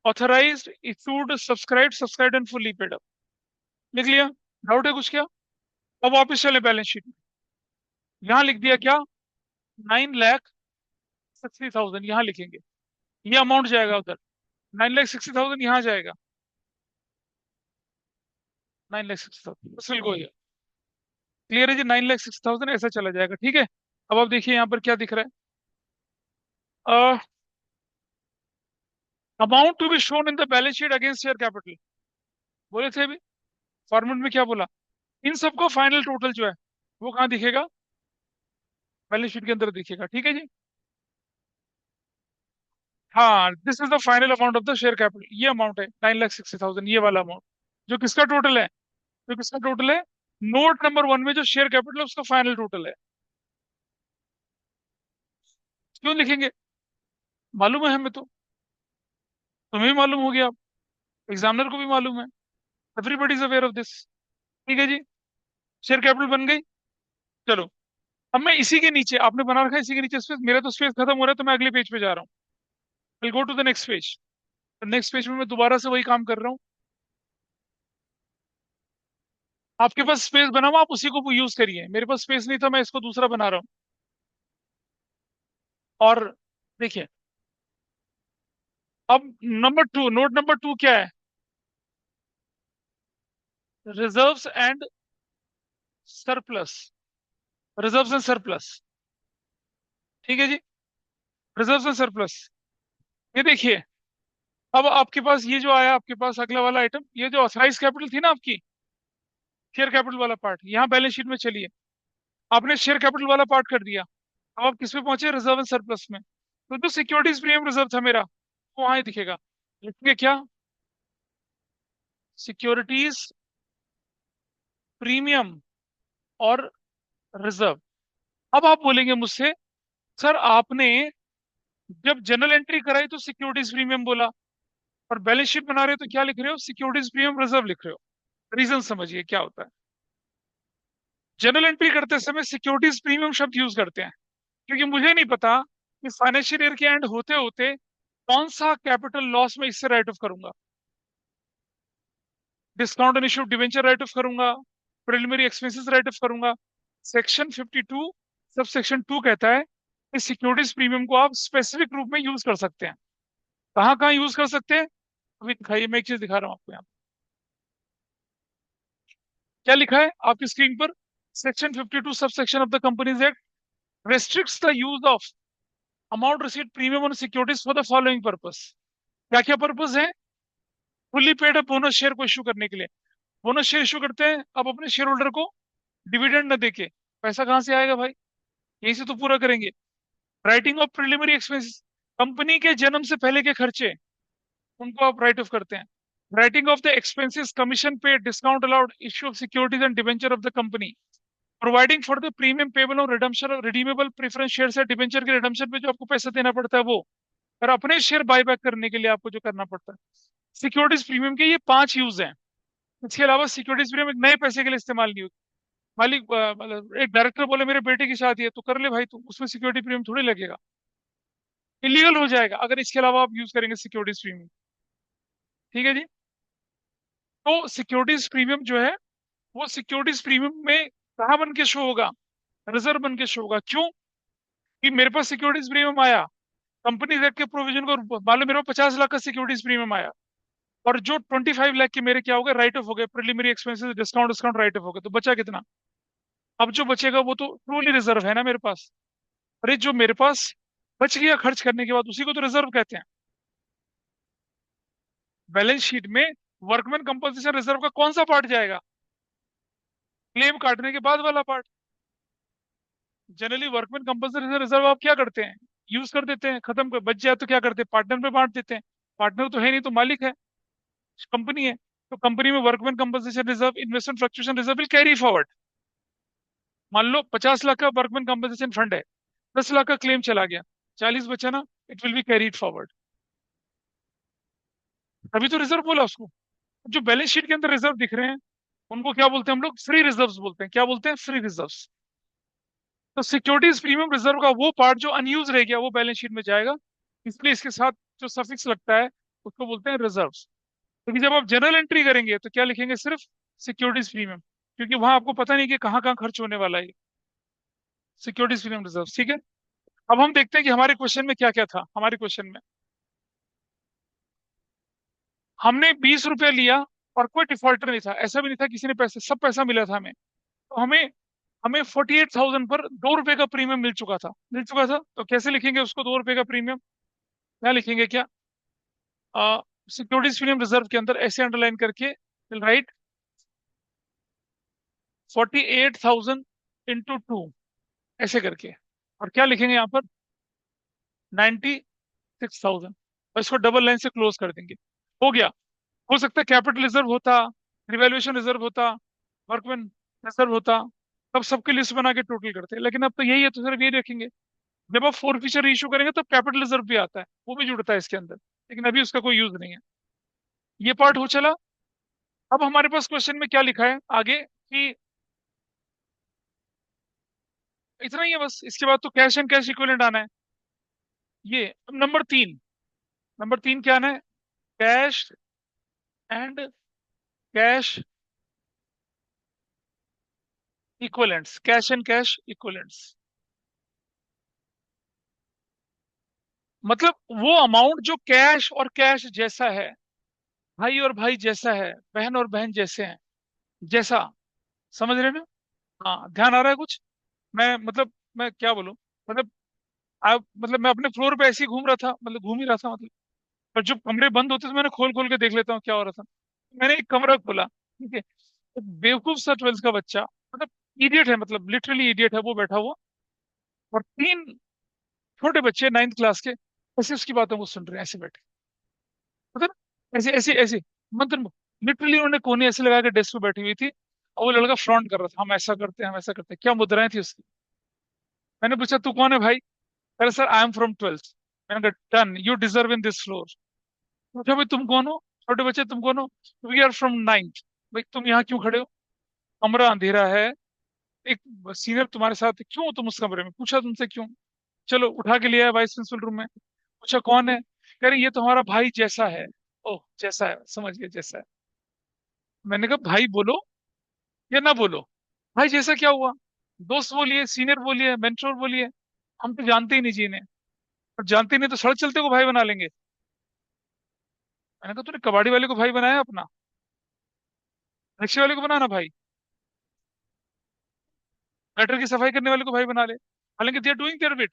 A: authorised issued subscribe subscribe and fully paid up, लिख लिया। डाउट है कुछ क्या? अब वापस चले बैलेंस शीट में, यहाँ लिख दिया क्या, 9,60,000 यहाँ लिखेंगे, ये अमाउंट जाएगा उधर, 9,60,000 यहाँ जाएगा, 9,60,000 बस विल गो। क्लियर है जी, 9,60,000 ऐसा चला जाएगा, ठीक है। अब आप देखिए यहाँ पर क्या दिख रहा है, amount to be shown in the balance sheet against share capital, बोले थे अभी फॉर्मेट में क्या बोला, इन सबको फाइनल टोटल जो है वो कहाँ दिखेगा, बैलेंस शीट के अंदर दिखेगा, ठीक है जी। हाँ, this is the final amount of the share capital, ये अमाउंट है 9,60,000, ये वाला अमाउंट जो किसका टोटल है, जो किसका टोटल है, नोट नंबर 1 में जो शेयर कैपिटल है उसका फाइनल टोटल है। क्यों लिखेंगे, मालूम है हमें तो, तुम्हें भी मालूम हो गया, एग्जामिनर को भी मालूम है, everybody is aware of this, ठीक है जी। शेयर कैपिटल बन गई। चलो, अब मैं इसी के नीचे, आपने बना रखा है इसी के नीचे स्पेस, मेरा तो स्पेस खत्म हो रहा है, तो मैं अगले पेज पे जा रहा हूँ, will go to the next page. Next page में मैं दोबारा से वही काम कर रहा हूँ, आपके पास स्पेस बना हुआ, आप उसी को यूज करिए, मेरे पास स्पेस नहीं था, मैं इसको दूसरा बना रहा हूँ। और देखिए, अब नंबर 2, नोट नंबर 2 क्या है, reserves and surplus, reserves and surplus, ठीक है जी, रिजर्व्स एंड सरप्लस। ये देखिए, अब आपके पास ये जो आया, आपके पास अगला वाला आइटम, ये जो ऑथराइज कैपिटल थी ना आपकी, शेयर कैपिटल वाला पार्ट, यहाँ बैलेंस शीट में चलिए, आपने शेयर कैपिटल वाला पार्ट कर दिया। अब आप किस पे पहुंचे, रिजर्व एंड सरप्लस में, तो जो सिक्योरिटीज प्रीमियम रिजर्व था मेरा, वो वहां ही दिखेगा, लिखेंगे क्या, सिक्योरिटीज प्रीमियम और रिजर्व। अब आप बोलेंगे मुझसे, सर आपने जब जनरल एंट्री कराई तो सिक्योरिटीज प्रीमियम बोला, और बैलेंस शीट बना रहे हो तो क्या लिख रहे हो, सिक्योरिटीज प्रीमियम रिजर्व लिख रहे हो। रीजन समझिए क्या होता है, जनरल एंट्री करते समय सिक्योरिटीज प्रीमियम शब्द यूज करते हैं, क्योंकि मुझे नहीं पता कि फाइनेंशियल ईयर के एंड होते होते कौन सा कैपिटल लॉस में इससे राइट ऑफ करूंगा, discount on issue debenture right of करूंगा, प्रिलिमिनरी एक्सपेंसेस राइट ऑफ करूंगा। सेक्शन 52 सब सेक्शन 2 कहता है कि सिक्योरिटीज प्रीमियम को आप स्पेसिफिक रूप में यूज कर सकते हैं। कहाँ कहाँ यूज कर सकते हैं, अभी दिखाइए, मैं एक चीज दिखा रहा हूँ आपको यहाँ, क्या लिखा है आपकी स्क्रीन पर, section 52 sub section of the companies act restricts the use of amount received premium on securities for the following purpose। क्या क्या पर्पस है, fully paid up bonus share को इश्यू करने के लिए, बोनस शेयर इश्यू करते हैं आप अपने शेयर होल्डर को, डिविडेंड न देके, पैसा कहाँ से आएगा भाई, यहीं से तो पूरा करेंगे। Writing of preliminary expenses, company के जन्म से पहले के खर्चे, उनको आप राइट ऑफ करते हैं। Writing off the expenses, commission pay, discount allowed, issue of securities and debenture of the company, providing for the premium payable और रिडम्पशन, रिडीमेबल प्रेफरेंस शेयर से डिवेंचर के रिडम्पशन पे जो आपको पैसा देना पड़ता है वो, और अपने शेयर बायबैक करने के लिए आपको जो करना पड़ता है। सिक्योरिटीज प्रीमियम के ये 5 यूज हैं, इसके अलावा सिक्योरिटीज प्रीमियम एक नए पैसे के लिए इस्तेमाल नहीं होती। मालिक मतलब एक डायरेक्टर बोले मेरे बेटे की शादी है तो कर ले भाई, तू उसमें सिक्योरिटी प्रीमियम थोड़ी लगेगा, इलीगल हो जाएगा अगर इसके अलावा आप यूज करेंगे सिक्योरिटीज प्रीमियम। ठीक है जी। तो सिक्योरिटीज प्रीमियम जो है वो सिक्योरिटीज प्रीमियम में कहाँ बन के शो होगा, रिजर्व बन के शो होगा। क्यों? कि मेरे पास सिक्योरिटीज प्रीमियम आया, कंपनी एक्ट के प्रोविजन को मान लो मेरे पास 50 लाख का सिक्योरिटीज प्रीमियम आया, और जो 25 लाख के मेरे क्या हो गए, राइट ऑफ हो गए, preliminary expenses discount discount right of हो गए, तो बचा कितना? अब जो बचेगा वो तो ट्रूली रिजर्व है ना मेरे पास। अरे जो मेरे पास बच गया खर्च करने के बाद उसी को तो रिजर्व कहते हैं। बैलेंस शीट में वर्कमैन कंपनसेशन रिजर्व का कौन सा पार्ट जाएगा? क्लेम काटने के बाद वाला part. Generally workman compensation reserve आप क्या करते हैं, यूज कर देते हैं, खत्म कर, बच जाए तो क्या करते हैं, पार्टनर पे बांट देते हैं। पार्टनर तो है नहीं, तो मालिक है, कंपनी है। तो कंपनी में workman compensation reserve, investment fluctuation reserve will carry forward. मान लो 50 लाख का वर्कमैन कंपनसेशन फंड है, 10 लाख का क्लेम चला गया, 40 बचा ना, it will be carried forward. तभी तो रिजर्व बोला उसको। जो बैलेंस शीट के अंदर रिजर्व दिख रहे हैं उनको क्या बोलते हैं हम लोग, फ्री रिजर्व्स बोलते हैं। क्या बोलते हैं? Free reserves. तो सिक्योरिटीज प्रीमियम रिजर्व का वो पार्ट जो अनयूज रह गया वो बैलेंस शीट में जाएगा, इसलिए इसके साथ जो सफिक्स लगता है उसको बोलते हैं रिजर्व्स। क्योंकि जब आप जनरल एंट्री करेंगे तो क्या लिखेंगे, सिर्फ सिक्योरिटीज प्रीमियम, क्योंकि वहां आपको पता नहीं कि कहाँ कहाँ खर्च होने वाला है सिक्योरिटीज प्रीमियम रिजर्व। ठीक है। अब हम देखते हैं कि हमारे क्वेश्चन में क्या क्या था। हमारे क्वेश्चन में हमने 20 रुपया लिया और कोई डिफॉल्टर नहीं था, ऐसा भी नहीं था किसी ने पैसे, सब पैसा मिला था हमें। तो हमें हमें 48,000 पर 2 रुपए का प्रीमियम मिल चुका था। तो कैसे लिखेंगे उसको, 2 रुपए का प्रीमियम? क्या लिखेंगे क्या, सिक्योरिटीज प्रीमियम रिजर्व के अंदर ऐसे अंडरलाइन करके राइट 48,000 इंटू 2, ऐसे करके। और क्या लिखेंगे यहाँ पर, 96,000, और इसको डबल लाइन से क्लोज कर देंगे। हो गया। हो सकता है कैपिटल रिजर्व होता, रिवैल्यूएशन रिजर्व होता, वर्कमैन रिजर्व होता, तब सबकी लिस्ट बना के टोटल करते, लेकिन अब तो यही है तो सिर्फ ये रखेंगे। जब आप फोर फीचर इशू करेंगे तो कैपिटल रिजर्व भी आता है, वो भी जुड़ता है इसके अंदर, लेकिन अभी उसका कोई यूज नहीं है। ये पार्ट हो चला। अब हमारे पास क्वेश्चन में क्या लिखा है आगे कि इतना ही है बस, इसके बाद तो कैश एंड कैश इक्विवेलेंट आना है। ये अब नंबर 3 क्या आना है, cash and cash equivalents, cash and cash equivalents. मतलब वो अमाउंट जो कैश और कैश जैसा है, भाई और भाई जैसा है, बहन और बहन जैसे हैं, जैसा। समझ रहे हैं ना? हाँ, ध्यान आ रहा है कुछ? मैं मतलब मैं क्या बोलूं, मतलब आप मतलब मैं अपने फ्लोर पे ऐसे ही घूम रहा था, मतलब घूम ही रहा था मतलब। पर जब कमरे बंद होते तो मैंने खोल खोल के देख लेता हूँ क्या हो रहा था। मैंने एक कमरा खोला, ठीक है, एक बेवकूफ सा 12th का बच्चा, मतलब इडियट है, मतलब लिटरली इडियट है, वो बैठा हुआ, और 3 छोटे बच्चे 9th क्लास के ऐसे उसकी बातों को सुन रहे हैं, ऐसे बैठे, मतलब ऐसे ऐसे ऐसे, मतलब लिटरली उन्होंने कोने ऐसे लगा के डेस्क पे बैठी हुई थी, और वो लड़का फ्रॉन्ट कर रहा था, हम ऐसा करते हैं हम ऐसा करते हैं, क्या मुद्राएं थी उसकी। मैंने पूछा तू कौन है भाई? अरे sir I am from 12th। मैंने कहा done, you deserve in this floor. पूछा भाई तुम कौन हो, छोटे बच्चे तुम कौन हो? We are from 9th। भाई तुम यहाँ क्यों खड़े हो, कमरा अंधेरा है, एक सीनियर तुम्हारे साथ है, क्यों हो तुम उस कमरे में? पूछा तुमसे क्यों? चलो उठा के लिया है वाइस प्रिंसिपल रूम में। पूछा कौन है, कह रहे ये तो हमारा भाई जैसा है। ओह जैसा है, समझ गया जैसा है। मैंने कहा भाई बोलो या ना बोलो, भाई जैसा क्या हुआ? दोस्त बोलिए, सीनियर बोलिए, मेंटोर बोलिए, हम तो जानते ही नहीं जी इन्हें। और जानते ही नहीं तो सड़क चलते को भाई बना लेंगे। मैंने कहा तूने कबाड़ी वाले को भाई बनाया अपना, रिक्शे वाले को बनाना भाई, गटर की सफाई करने वाले को भाई बना ले, हालांकि they are doing their bit,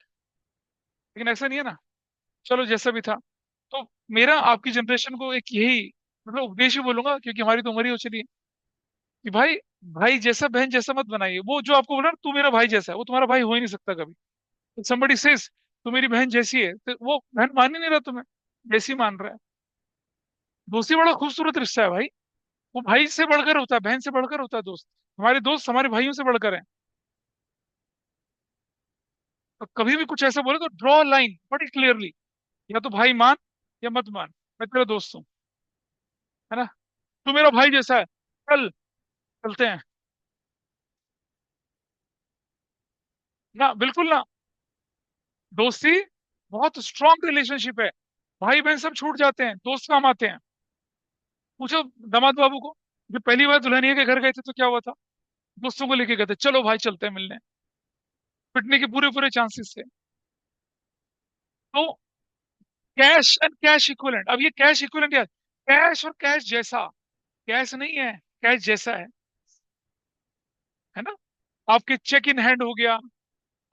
A: लेकिन ऐसा नहीं है ना। चलो जैसा भी था। तो मेरा आपकी जनरेशन को एक यही मतलब उपदेश ही बोलूंगा, क्योंकि हमारी तो उम्र ही हो चली है, कि भाई भाई जैसा बहन जैसा मत बनाइए। वो जो आपको बोला ना तू मेरा भाई जैसा है, वो तुम्हारा भाई हो ही नहीं सकता कभी। समबडी सेज तू मेरी बहन जैसी है, तो वो बहन मान ही नहीं रहा तुम्हें, जैसी मान रहा है। दोस्ती बड़ा खूबसूरत रिश्ता है भाई, वो भाई से बढ़कर होता है, बहन से बढ़कर होता है दोस्त। हमारे दोस्त हमारे भाइयों से बढ़कर हैं। तो कभी भी कुछ ऐसा बोले तो ड्रॉ लाइन बड़ी क्लियरली, या तो भाई मान या मत मान, मैं तेरा दोस्त हूँ, है ना? तू मेरा भाई जैसा है, चल, चलते हैं। ना, बिल्कुल ना। दोस्ती बहुत स्ट्रांग रिलेशनशिप है। भाई बहन सब छूट जाते हैं, दोस्त काम आते हैं। पूछो दामाद बाबू को, जब पहली बार दुल्हनिया के घर गए थे तो क्या हुआ था? दोस्तों को लेके गए थे, चलो भाई चलते हैं मिलने। पिटने के पूरे पूरे चांसेस थे। तो कैश एंड कैश इक्विवेलेंट, अब ये कैश इक्विवेलेंट क्या है? कैश और कैश जैसा, कैश नहीं है, कैश जैसा है ना? आपके चेक इन हैंड हो गया,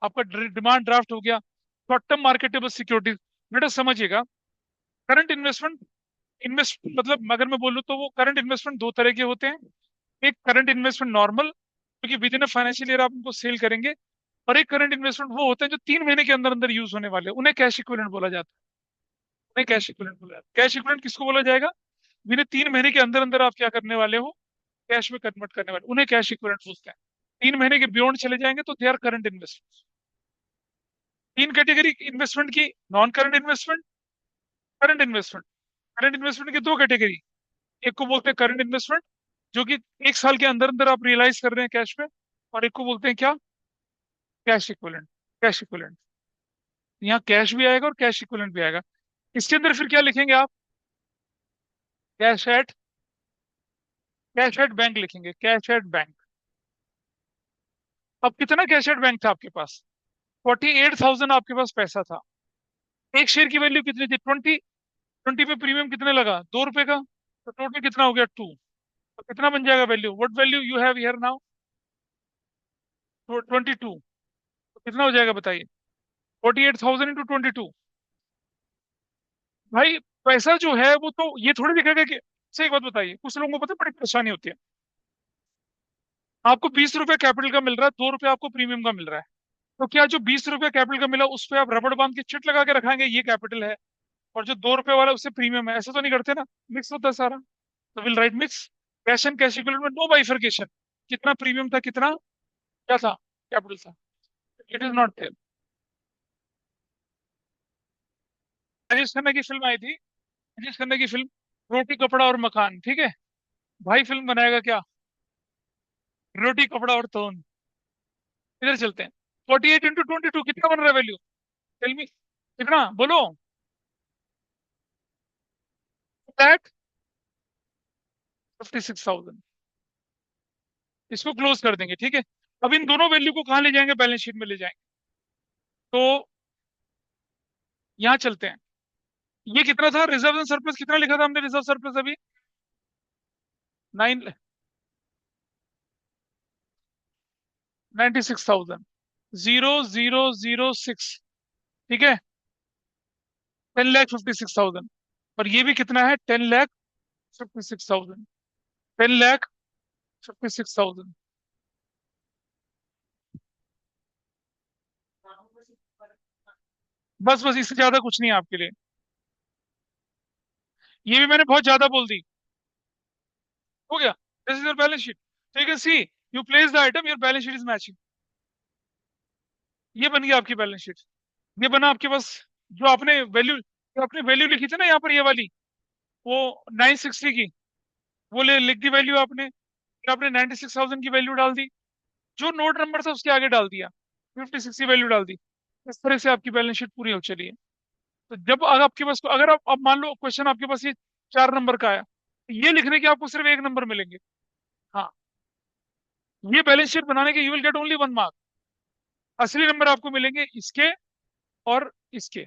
A: आपका डिमांड ड्राफ्ट हो गया, शॉर्ट टर्म मार्केटेबल सिक्योरिटीज। बेटा समझिएगा, करंट इन्वेस्टमेंट, इन्वेस्ट मतलब अगर मैं बोलूँ तो वो करंट इन्वेस्टमेंट दो तरह के होते हैं। एक करंट इन्वेस्टमेंट नॉर्मल, क्योंकि with in a financial year आप उनको सेल करेंगे। और एक करंट इन्वेस्टमेंट वो होते हैं जो 3 महीने के अंदर अंदर यूज होने वाले हैं, उन्हें कैश इक्विवेलेंट बोला जाता है। उन्हें कैश इक्विवेलेंट बोला जाता है। कैश इक्विवेलेंट किसको बोला जाएगा? जिन्हें 3 महीने के अंदर अंदर आप क्या करने वाले हो, कैश में कन्वर्ट करने वाले, उन्हें कैश इक्विवेलेंट बोलते हैं। 3 महीने के बियॉन्ड चले जाएंगे तो दे आर करंट इन्वेस्टमेंट। तीन कैटेगरी इन्वेस्टमेंट की: non current investment, current investment. Current investment की दो कैटेगरी, एक को बोलते हैं करंट इन्वेस्टमेंट, जो कि 1 साल के अंदर अंदर आप रियलाइज कर रहे हैं कैश में। और एक को बोलते हैं क्या? Cash equivalent. कैश इक्विवेलेंट, यहाँ कैश भी आएगा और कैश इक्विवेलेंट भी आएगा। इसके अंदर फिर क्या लिखेंगे आप? Cash at, cash at bank लिखेंगे, कैश एट बैंक। अब कितना कैश एट बैंक था आपके पास? 48,000 आपके पास पैसा था। एक शेयर की वैल्यू कितनी थी? 20। 20 पे प्रीमियम कितने लगा? 2 रुपए का। तो टोटल कितना हो गया? 2। तो कितना बन जाएगा value? What value you have here now? 22। तो कितना हो जाएगा बताइए? 48,000 इंटू 22। भाई पैसा जो है वो तो ये थोड़ी दिखेगा कि, सही बात बताइए, कुछ लोगों को पता है बड़ी परेशानी होती है। आपको 20 रुपए कैपिटल का मिल रहा है, 2 रुपए आपको प्रीमियम का मिल रहा है। तो क्या जो 20 रुपए कैपिटल का मिला उस पे आप रबड़ बांध के चिट लगा के रखाएंगे ये कैपिटल है, और जो 2 रुपए वाला उससे प्रीमियम है? ऐसा तो नहीं करते ना। मिक्स होता है सारा। तो will write mix. Cash and cash equivalent में नो बाइफरकेशन। कितना प्रीमियम था, कितना क्या था, कैपिटल था। It is not there. Rajesh Khanna की फिल्म आई थी, राजेश खन्ना की फिल्म रोटी कपड़ा और मकान, ठीक है? भाई फिल्म बनाएगा क्या? रोटी कपड़ा और तोन। इधर चलते हैं। 48 इंटू 22 कितना बन रहा है वैल्यू? टेल मी, कितना बोलो? लैख 56,000। इसको क्लोज कर देंगे, ठीक है? अब इन दोनों वैल्यू को कहाँ ले जाएंगे? बैलेंस शीट में ले जाएंगे। तो यहाँ चलते हैं। ये कितना था रिजर्व एंड सरप्लस? कितना लिखा था हमने रिजर्व सरप्लस अभी? 96,000। 0006, ठीक है? 10,56,000। और ये भी कितना है? 10,56,000। 10,56,000। बस बस, इससे ज्यादा कुछ नहीं है आपके लिए। ये भी मैंने बहुत ज्यादा बोल दी। हो गया। This is your balance sheet. so you can see, you place the item, your balance sheet is matching। ये बन गया आपकी बैलेंस शीट। ये बना आपके पास। जो आपने वैल्यू लिखी थी ना यहाँ पर, ये वाली, वो 960 की, वो लिख दी वैल्यू आपने। फिर आपने 96,000 की वैल्यू डाल दी। जो नोट नंबर था उसके आगे डाल दिया। 56 की वैल्यू डाल दी। इस तरह से आपकी बैलेंस शीट पूरी हो चली है। तो जब अगर आपके पास, अगर आप अब मान लो क्वेश्चन आपके पास ये 4 नंबर का आया, तो ये लिखने के आपको सिर्फ 1 नंबर मिलेंगे। हाँ, ये बैलेंस शीट बनाने के you will get only 1 mark. असली नंबर आपको मिलेंगे इसके और इसके।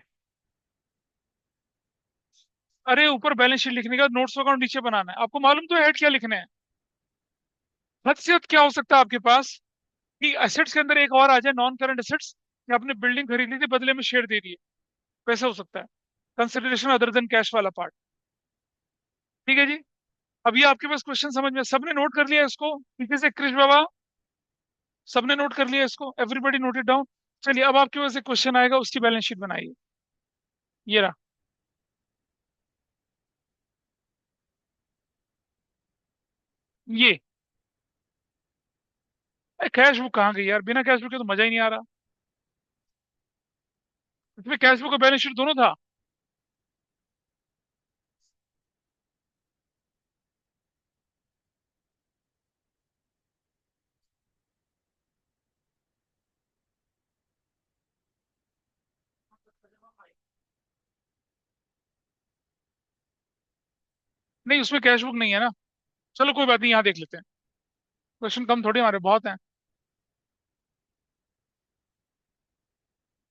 A: अरे ऊपर बैलेंस शीट लिखने का, नोट्स अकाउंट नीचे बनाना है। आपको मालूम तो है हेड क्या लिखने हैं? हद से हद क्या हो सकता है आपके पास कि एसेट्स के अंदर एक और आ जाए, नॉन करंट एसेट्स, कि आपने बिल्डिंग खरीदी थी, बदले में शेयर दे दिए। पैसा हो सकता है, कंसिडरेशन अदर देन कैश वाला पार्ट। ठीक है जी। अब ये आपके पास क्वेश्चन समझ में, सबने नोट कर लिया इसको पीछे से? क्रिश बाबा, सबने नोट कर लिया इसको? Everybody note it down. चलिए अब आपके पास एक क्वेश्चन आएगा, उसकी बैलेंस शीट बनाइए। ये रहा। ये कैश बुक कहाँ गई यार? बिना कैश बुक के तो मजा ही नहीं आ रहा। इसमें कैश बुक और बैलेंस शीट दोनों था। नहीं, उसमें कैश बुक नहीं है ना। चलो कोई बात नहीं, यहाँ देख लेते हैं। क्वेश्चन कम थोड़ी, हमारे बहुत हैं।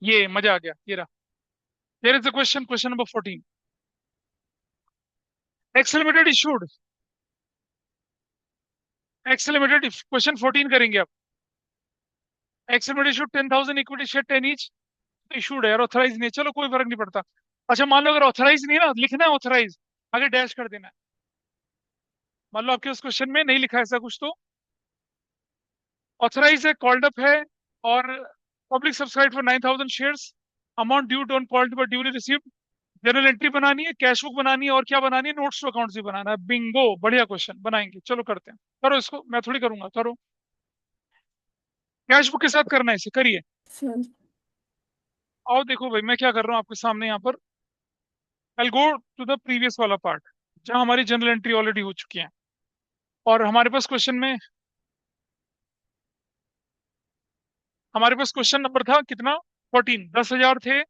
A: ये मजा आ गया, ये रहा। Here is the question, question number 14. Excel Limited issued, Excel Limited question 14 करेंगे अब। Excel Limited issued 10,000 equity share 10 each। Issued है यार, ऑथराइज नहीं है, चलो कोई फर्क नहीं पड़ता। अच्छा मान लो अगर ऑथराइज नहीं है ना, लिखना है ऑथराइज, आगे डैश कर देना है। मान लो आपके उस क्वेश्चन में नहीं लिखा है ऐसा कुछ, तो ऑथराइज है, कॉल्ड अप है, और public subscribe for 9,000 shares, amount due don't called but duly received. General entry बनानी है, कैश बुक बनानी है, और क्या बनानी है, नोट्स टू अकाउंट्स भी बनाना है। बिंगो, बढ़िया क्वेश्चन बनाएंगे, चलो करते हैं। करो इसको, मैं थोड़ी करूंगा, करो। कैश बुक के साथ करना है इसे, करिए।
B: सर।
A: आओ देखो भाई, मैं क्या कर रहा हूँ आपके सामने यहाँ पर। आई गो टू द प्रीवियस वाला पार्ट, जहाँ हमारी जनरल एंट्री ऑलरेडी हो चुकी है। और हमारे पास क्वेश्चन नंबर था कितना, 14, 10,000 थे।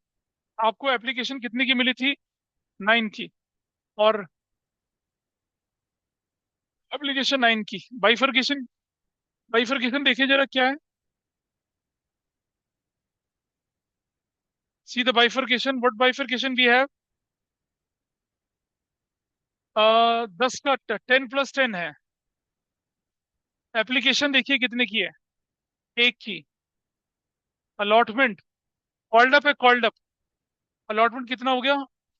A: आपको एप्लीकेशन कितने की मिली थी, 9 की। और एप्लीकेशन 9 की, बाइफरकेशन, बाइफरकेशन देखिए जरा क्या है। See the bifurcation, what bifurcation we have. 10 का 10+10 है। एप्लीकेशन देखिए कितने की है, एक की। अलॉटमेंट, कॉल्ड अप है, कॉल्ड अप। अलॉटमेंट कितना हो गया,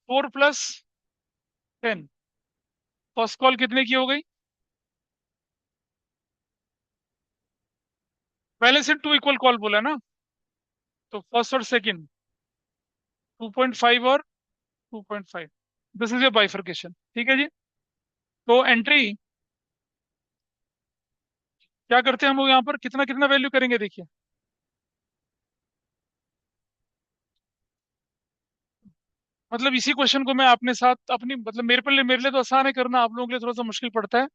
A: 4+10। फर्स्ट कॉल कितने की हो गई, balance in to equal call बोला ना, तो फर्स्ट और सेकंड 2.5 और 2.5। दिस इज ए बाइफरकेशन, ठीक है जी। तो एंट्री क्या करते हैं हम लोग यहाँ पर, कितना कितना वैल्यू करेंगे देखिए। मतलब इसी क्वेश्चन को मैं अपने साथ अपनी, मतलब मेरे लिए तो आसान है करना, आप लोगों के लिए थोड़ा सा मुश्किल पड़ता है,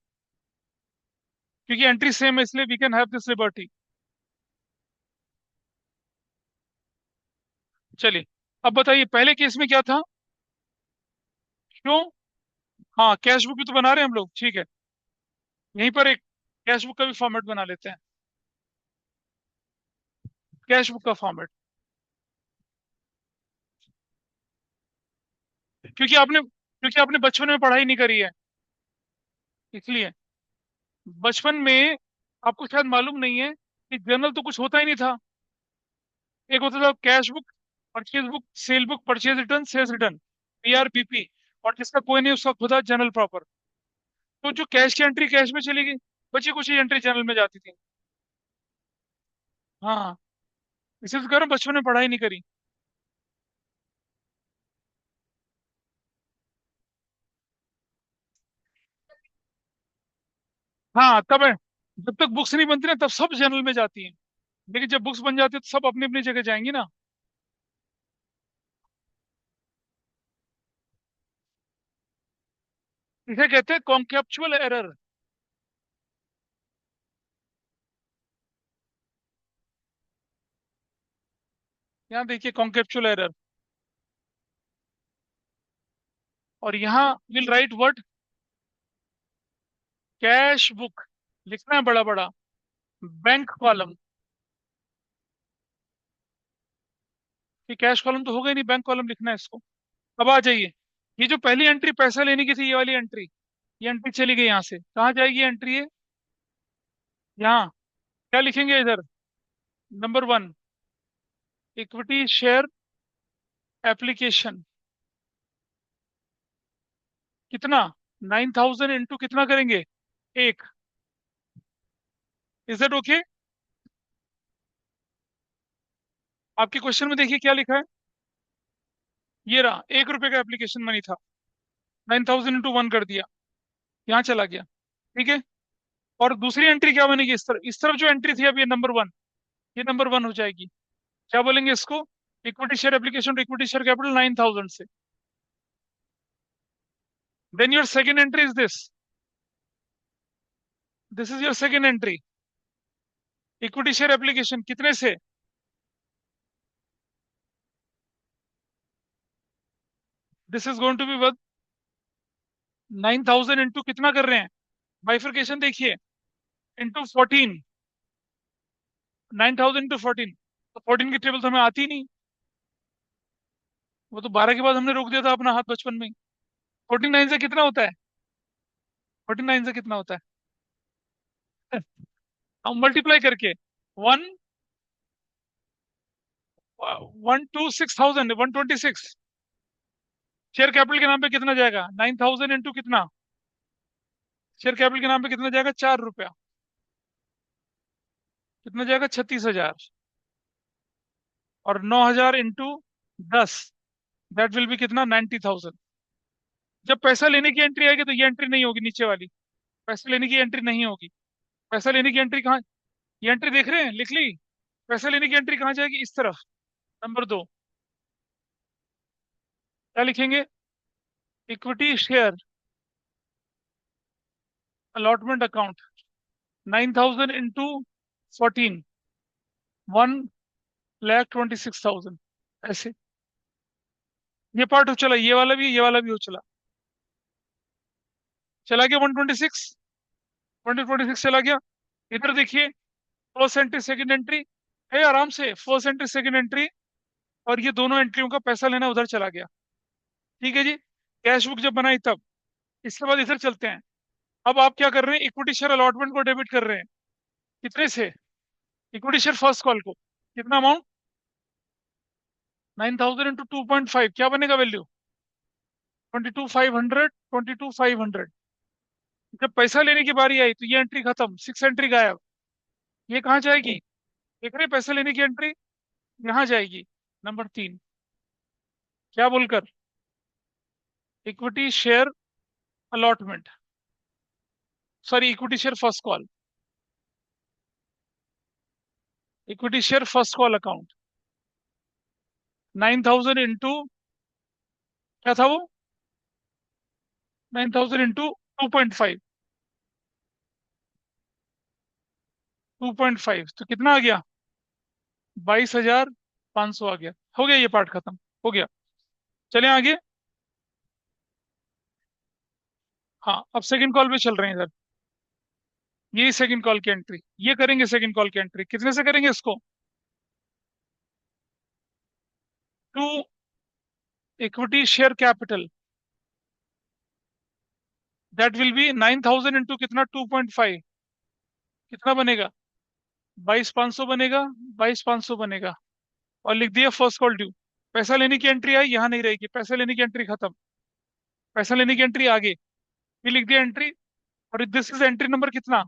A: क्योंकि एंट्री सेम है, इसलिए we can have this liberty. चलिए, अब बताइए पहले केस में क्या था, क्यों। हाँ, कैश बुक भी तो बना रहे हैं हम लोग, ठीक है। यहीं पर एक कैश बुक का भी फॉर्मेट बना लेते हैं। कैश बुक का फॉर्मेट, क्योंकि आपने बचपन में पढ़ाई नहीं करी है, इसलिए। बचपन में आपको शायद मालूम नहीं है कि जर्नल तो कुछ होता ही नहीं था। एक होता था cash book, purchase book, sale book, purchase return, sales return, PRPP। और जिसका कोई नहीं उसका खुदा जनरल प्रॉपर। तो जो कैश की एंट्री कैश में चली गई, बची कुछ ही एंट्री जनरल में जाती थी। हाँ, इसे तो कह रहा हूँ बचपन में पढ़ाई नहीं करी। हाँ तब है, जब तक बुक्स नहीं बनती ना तब सब जनरल में जाती हैं। लेकिन जब बुक्स बन जाती है तो सब अपनी अपनी जगह जाएंगी ना। इसे कहते हैं कॉन्केप्चुअल एरर। यहाँ देखिए कॉन्केप्चुअल एरर। और यहाँ will write word cash book, लिखना है बड़ा बड़ा, बैंक कॉलम। ये कैश कॉलम तो होगा ही नहीं, बैंक कॉलम लिखना है इसको। अब आ जाइए, ये जो पहली एंट्री पैसा लेने की थी, ये वाली एंट्री, ये एंट्री चली गई यहाँ से, कहाँ जाएगी एंट्री है, यहाँ। क्या लिखेंगे इधर, नंबर 1, इक्विटी शेयर एप्लीकेशन। कितना, 9,000 इंटू कितना करेंगे, एक। Is that okay. आपके क्वेश्चन में देखिए क्या लिखा है, ये रहा, 1 रुपए का एप्लीकेशन मनी था, 9,000 इंटू 1 कर दिया, यहाँ चला गया, ठीक है। और दूसरी एंट्री क्या बनेगी, इस तरफ जो एंट्री थी अब ये नंबर 1, ये नंबर 1 हो जाएगी। क्या बोलेंगे इसको, equity share application to equity share capital 9,000 से। Then your second entry is this is your second entry, equity share application कितने से, this is going to be worth 9,000 into कितना कर रहे हैं, बाइफिकेशन देखिए, इंटू 14, 9,000 इंटू 14, तो 14 की टेबल तो हमें आती नहीं, वो तो 12 के बाद हमने रोक दिया था अपना हाथ बचपन में ही। 49 से कितना होता है, 49 से कितना होता है हम मल्टीप्लाई करके, वन 126,000, 126। शेयर कैपिटल के नाम पे कितना जाएगा, 9,000 इंटू कितना, शेयर कैपिटल के नाम पे कितना जाएगा, 4 रुपया, कितना जाएगा, 36,000। और 9,000 इंटू 10, दैट विल बी कितना, 90,000। जब पैसा लेने की एंट्री आएगी तो ये एंट्री नहीं होगी नीचे वाली, पैसा लेने की एंट्री नहीं होगी। पैसा लेने की एंट्री कहाँ, ये एंट्री देख रहे हैं, लिख ली। पैसा लेने की एंट्री कहाँ जाएगी, इस तरफ, नंबर 2। क्या लिखेंगे, equity share allotment account, 9,000 into 14, 1,26,000, ऐसे। ये पार्ट हो चला, ये वाला भी, ये वाला भी हो चला, चला गया 126, 2026 चला गया। इधर देखिए, फर्स्ट एंट्री सेकंड एंट्री है, आराम से फर्स्ट एंट्री सेकंड एंट्री, और ये दोनों एंट्रियों का पैसा लेना उधर चला गया। ठीक है जी, कैश बुक जब बनाई तब। इसके बाद इधर चलते हैं। अब आप क्या कर रहे हैं, इक्विटी शेयर अलॉटमेंट को डेबिट कर रहे हैं, कितने से, इक्विटी शेयर फर्स्ट कॉल को, कितना अमाउंट, 9,000 इंटू 2.5, क्या बनेगा वैल्यू, 22,500, 22,500। जब पैसा लेने की बारी आई तो ये एंट्री खत्म, 6 एंट्री गायब। ये कहाँ जाएगी, देख रहे हैं, पैसा लेने की एंट्री यहाँ जाएगी, नंबर 3। क्या बोलकर, equity share allotment, sorry equity share first call, equity share first call account, 9,000 into, क्या था वो, 9,000 इंटू 2.5, 2.5 तो कितना आ गया, 22,500 आ गया। हो गया ये पार्ट खत्म, हो गया। चलें आगे। हाँ, अब सेकंड कॉल पे चल रहे हैं इधर। यही सेकंड कॉल की एंट्री, ये करेंगे सेकंड कॉल की एंट्री, कितने से करेंगे इसको, to equity share capital, that will be 9,000 into कितना, 2.5, कितना बनेगा, 22,500 बनेगा, 22,500 बनेगा। और लिख दिया फर्स्ट कॉल ड्यू। पैसा लेने की एंट्री आई, यहाँ नहीं रहेगी, पैसा लेने की एंट्री खत्म, पैसा लेने की एंट्री आगे, ये लिख दिया एंट्री। और दिस इज एंट्री नंबर कितना,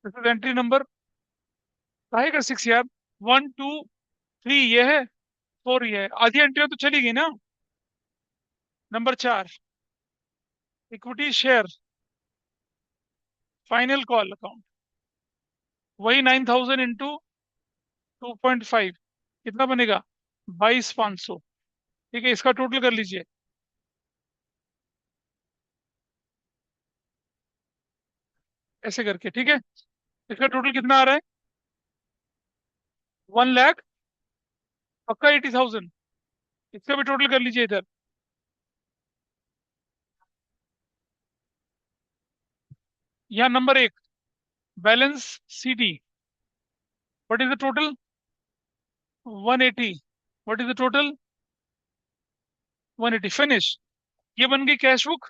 A: दिस इज एंट्री नंबर, आएगा 6 यार, 1, 2, 3 ये है, 4 ये है, आधी एंट्री तो चली गई ना। Number 4, equity share final call account, वही 9,000 इंटू 2.5, कितना बनेगा, 22,500। ठीक है, इसका टोटल कर लीजिए, ऐसे करके, ठीक है। इसका टोटल कितना आ रहा है, 1 लाख, पक्का 80,000। इसका भी टोटल कर लीजिए इधर। यहाँ number 1, balance CD, what is the total, 180, what is the total, 180, finish. ये बन गई कैश बुक।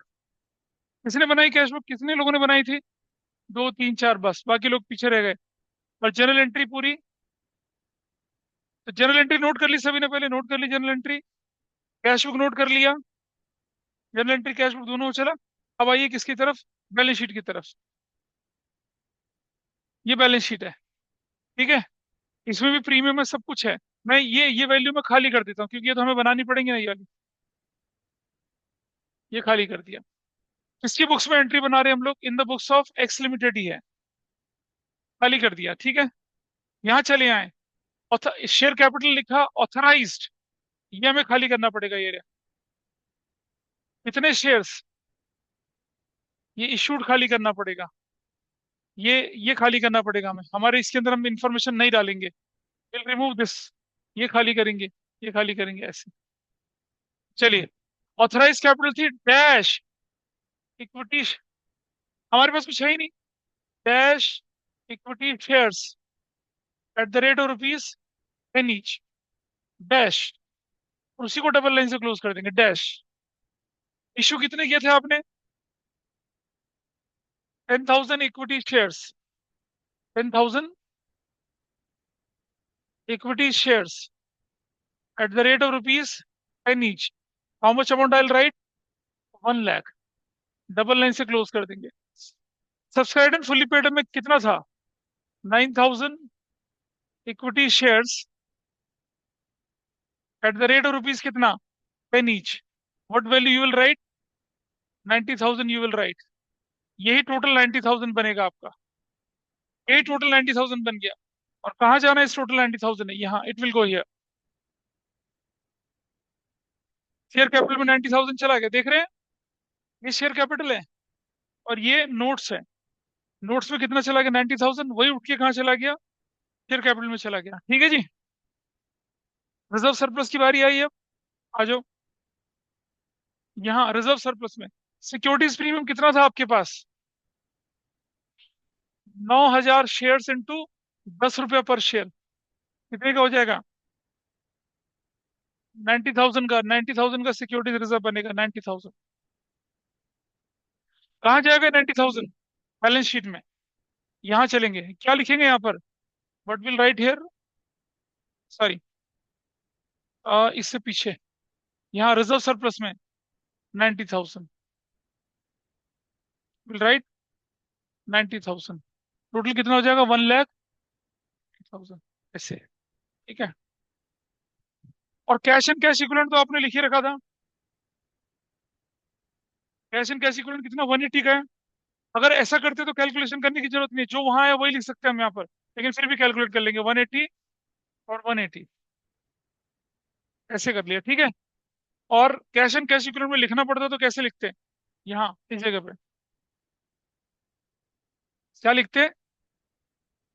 A: किसने बनाई कैश बुक, कितने लोगों ने बनाई थी, 2, 3, 4, बस बाकी लोग पीछे रह गए। और जनरल एंट्री पूरी, तो जनरल एंट्री नोट कर ली सभी ने, पहले नोट कर ली journal entry, cash book note कर लिया, जनरल एंट्री कैश बुक दोनों चला। अब आइए किसकी तरफ, बैलेंस शीट की तरफ। ये बैलेंस शीट है, ठीक है, इसमें भी प्रीमियम है, सब कुछ है। मैं ये वैल्यू में खाली कर देता हूँ, क्योंकि ये तो हमें बनानी पड़ेगी ना ये वाली, ये खाली कर दिया। किसकी बुक्स में एंट्री बना रहे हैं हम लोग, in the books of X limited ही है, खाली कर दिया, ठीक है। यहाँ चले आए, शेयर कैपिटल लिखा ऑथराइज्ड, ये हमें खाली करना पड़ेगा, ये रहा। कितने शेयर्स, ये इशूड खाली करना पड़ेगा, ये खाली करना पड़ेगा हमें, हमारे इसके अंदर हम इंफॉर्मेशन नहीं डालेंगे, विल रिमूव दिस, ये खाली करेंगे, ये खाली करेंगे, ऐसे। चलिए, ऑथराइज कैपिटल थी डैश, इक्विटी, हमारे पास कुछ है ही नहीं। Dash equity shares at the rate of rupees 10 each, dash, और उसी को डबल लाइन से क्लोज कर देंगे, डैश। इश्यू कितने किए थे आपने? 10,000 equity shares, 10,000 equity shares at the rate of rupees 10 each. How much amount I right? 1 lakh, double line से क्लोज कर देंगे। सब्सक्राइब एंड फुल्ली पेड में कितना था? 9,000 equity shares at the rate of rupees कितना? 10 each. What value you will write? 90,000 you will write. यही total 90,000 बनेगा आपका। यही टोटल 90,000 बन गया। और कहाँ जाना है इस टोटल 90,000 है? यहाँ, it will go here. Share capital में 90,000 चला गया, देख रहे हैं? ये शेयर कैपिटल है और ये नोट्स है। नोट्स में कितना चला गया? 90,000। वही उठ के कहाँ चला गया? शेयर कैपिटल में चला गया। ठीक है जी। रिजर्व सरप्लस की बारी आई अब। आ जाओ। यहाँ रिजर्व सरप्लस में सिक्योरिटीज प्रीमियम कितना था आपके पास? 9,000 शेयर इंटू 10 रुपया पर शेयर, कितने का हो जाएगा? 90,000 का, 90,000 का सिक्योरिटीज रिजर्व बनेगा 90,000। कहाँ जाएगा 90,000? बैलेंस शीट में। यहाँ चलेंगे, क्या लिखेंगे यहाँ पर? What will write here? Sorry, इससे पीछे, यहाँ रिजर्व सरप्लस में 90,000 विल राइट 90,000। टोटल कितना हो जाएगा? 1,00,000 ऐसे। ठीक है। और कैश एंड कैश इक्विवेलेंट तो आपने लिख ही रखा था। कैश एंड कैश इक्विवेलेंट कितना? 180 का है। अगर ऐसा करते तो कैलकुलेशन करने की जरूरत नहीं, जो वहां है वही लिख सकते हैं हम यहाँ पर, लेकिन फिर भी कैलकुलेट कर लेंगे। 180 और 180 ऐसे कर लिया, ठीक है। और कैश एंड कैश इक्विवेलेंट में लिखना पड़ता तो कैसे लिखते हैं? यहाँ इस जगह पे क्या लिखते हैं?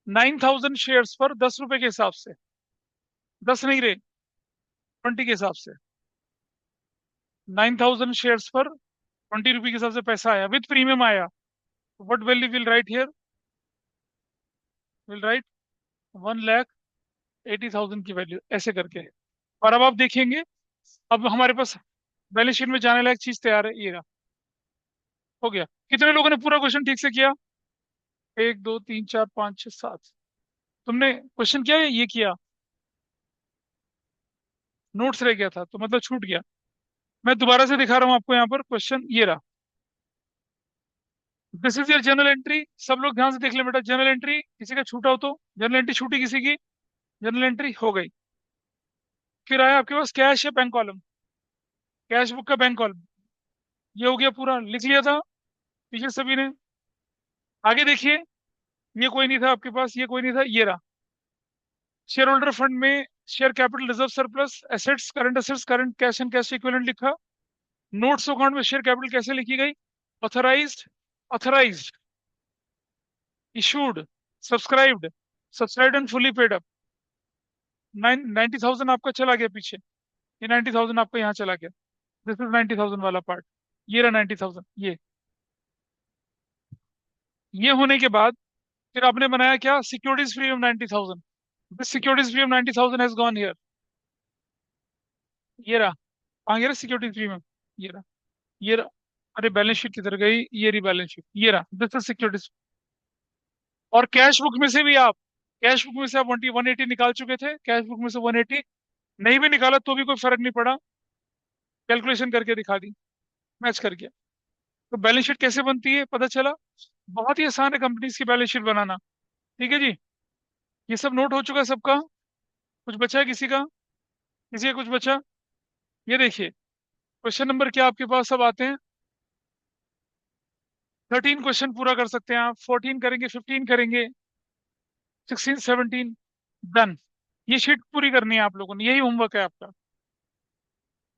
A: 9,000 शेयर्स पर 10 रुपए के हिसाब से, 10 नहीं रहे, 20 के हिसाब से। 9,000 शेयर्स पर 20 रुपए के हिसाब से पैसा आया, विद प्रीमियम आया। What value will write here? Will write 1,80,000 की वैल्यू, ऐसे करके। और अब आप देखेंगे, अब हमारे पास बैलेंस शीट में जाने लायक चीज तैयार है, ये रहा। हो गया। कितने लोगों ने पूरा क्वेश्चन ठीक से किया? 1 2 3 4 5 6 7। तुमने क्वेश्चन किया या ये किया? नोट्स रह गया था तो मतलब छूट गया। मैं दोबारा से दिखा रहा हूँ आपको यहाँ पर क्वेश्चन, ये रहा। This is your journal entry. सब लोग ध्यान से देख ले बेटा, जर्नल एंट्री किसी का छूटा हो तो, जर्नल एंट्री छूटी किसी की, जर्नल एंट्री हो गई। फिर आया आपके पास कैश या बैंक कॉलम, कैश बुक का बैंक कॉलम। ये हो गया पूरा, लिख लिया था पीछे सभी ने। आगे देखिए, ये कोई नहीं था आपके पास, ये कोई नहीं था, ये रहा। शेयर होल्डर फंड में share capital reserve surplus assets current cash and cash equivalent लिखा। नोट्स अकाउंट में शेयर कैपिटल कैसे लिखी गई? Authorised, authorised, issued, subscribed, subscribed and fully paid up. 90,000 आपका चला गया पीछे, ये 90,000 आपका यहाँ चला गया। दिस इज 90,000 वाला पार्ट, ये रहा 90,000। ये होने के बाद फिर आपने बनाया क्या? Securities free of 90,000। This securities free of 90,000 has gone here. ये रहा, कहाँ गया सिक्योरिटीज फ्री में? ये रहा, ये रहा। अरे बैलेंस शीट किधर गई? ये रही बैलेंस शीट, ये रहा, दिस इज सिक्योरिटीज। और कैश बुक में से भी आप, कैश बुक में से आप 180 निकाल चुके थे, कैश बुक में से 180। नहीं भी निकाला तो भी कोई फर्क नहीं पड़ा, कैलकुलेशन करके दिखा दी, मैच कर गया। तो बैलेंस शीट कैसे बनती है पता चला? बहुत ही आसान है कंपनीज की बैलेंस शीट बनाना। ठीक है जी। ये सब नोट हो चुका है सबका? कुछ बचा है किसी का? किसी का कुछ बचा? ये देखिए, क्वेश्चन नंबर क्या आपके पास सब आते हैं? 13 क्वेश्चन पूरा कर सकते हैं आप, 14 करेंगे, 15 करेंगे, 16 17, डन। ये शीट पूरी करनी है आप लोगों ने, यही होमवर्क है आपका।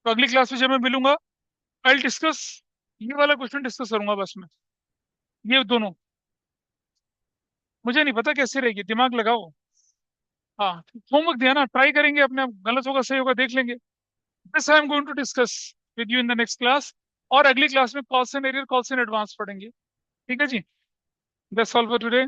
A: तो अगली क्लास में जब मैं मिलूंगा, आई डिस्कस, ये वाला क्वेश्चन डिस्कस करूंगा बस मैं, ये दोनों। मुझे नहीं पता कैसे रहेगी, दिमाग लगाओ। हाँ, होमवर्क दिया ना, ट्राई करेंगे अपने आप, गलत होगा सही होगा देख लेंगे। This I am going to discuss with you in the next class. और अगली क्लास में calls and arrear, calls and advance पढ़ेंगे। ठीक है जी। That's all for today.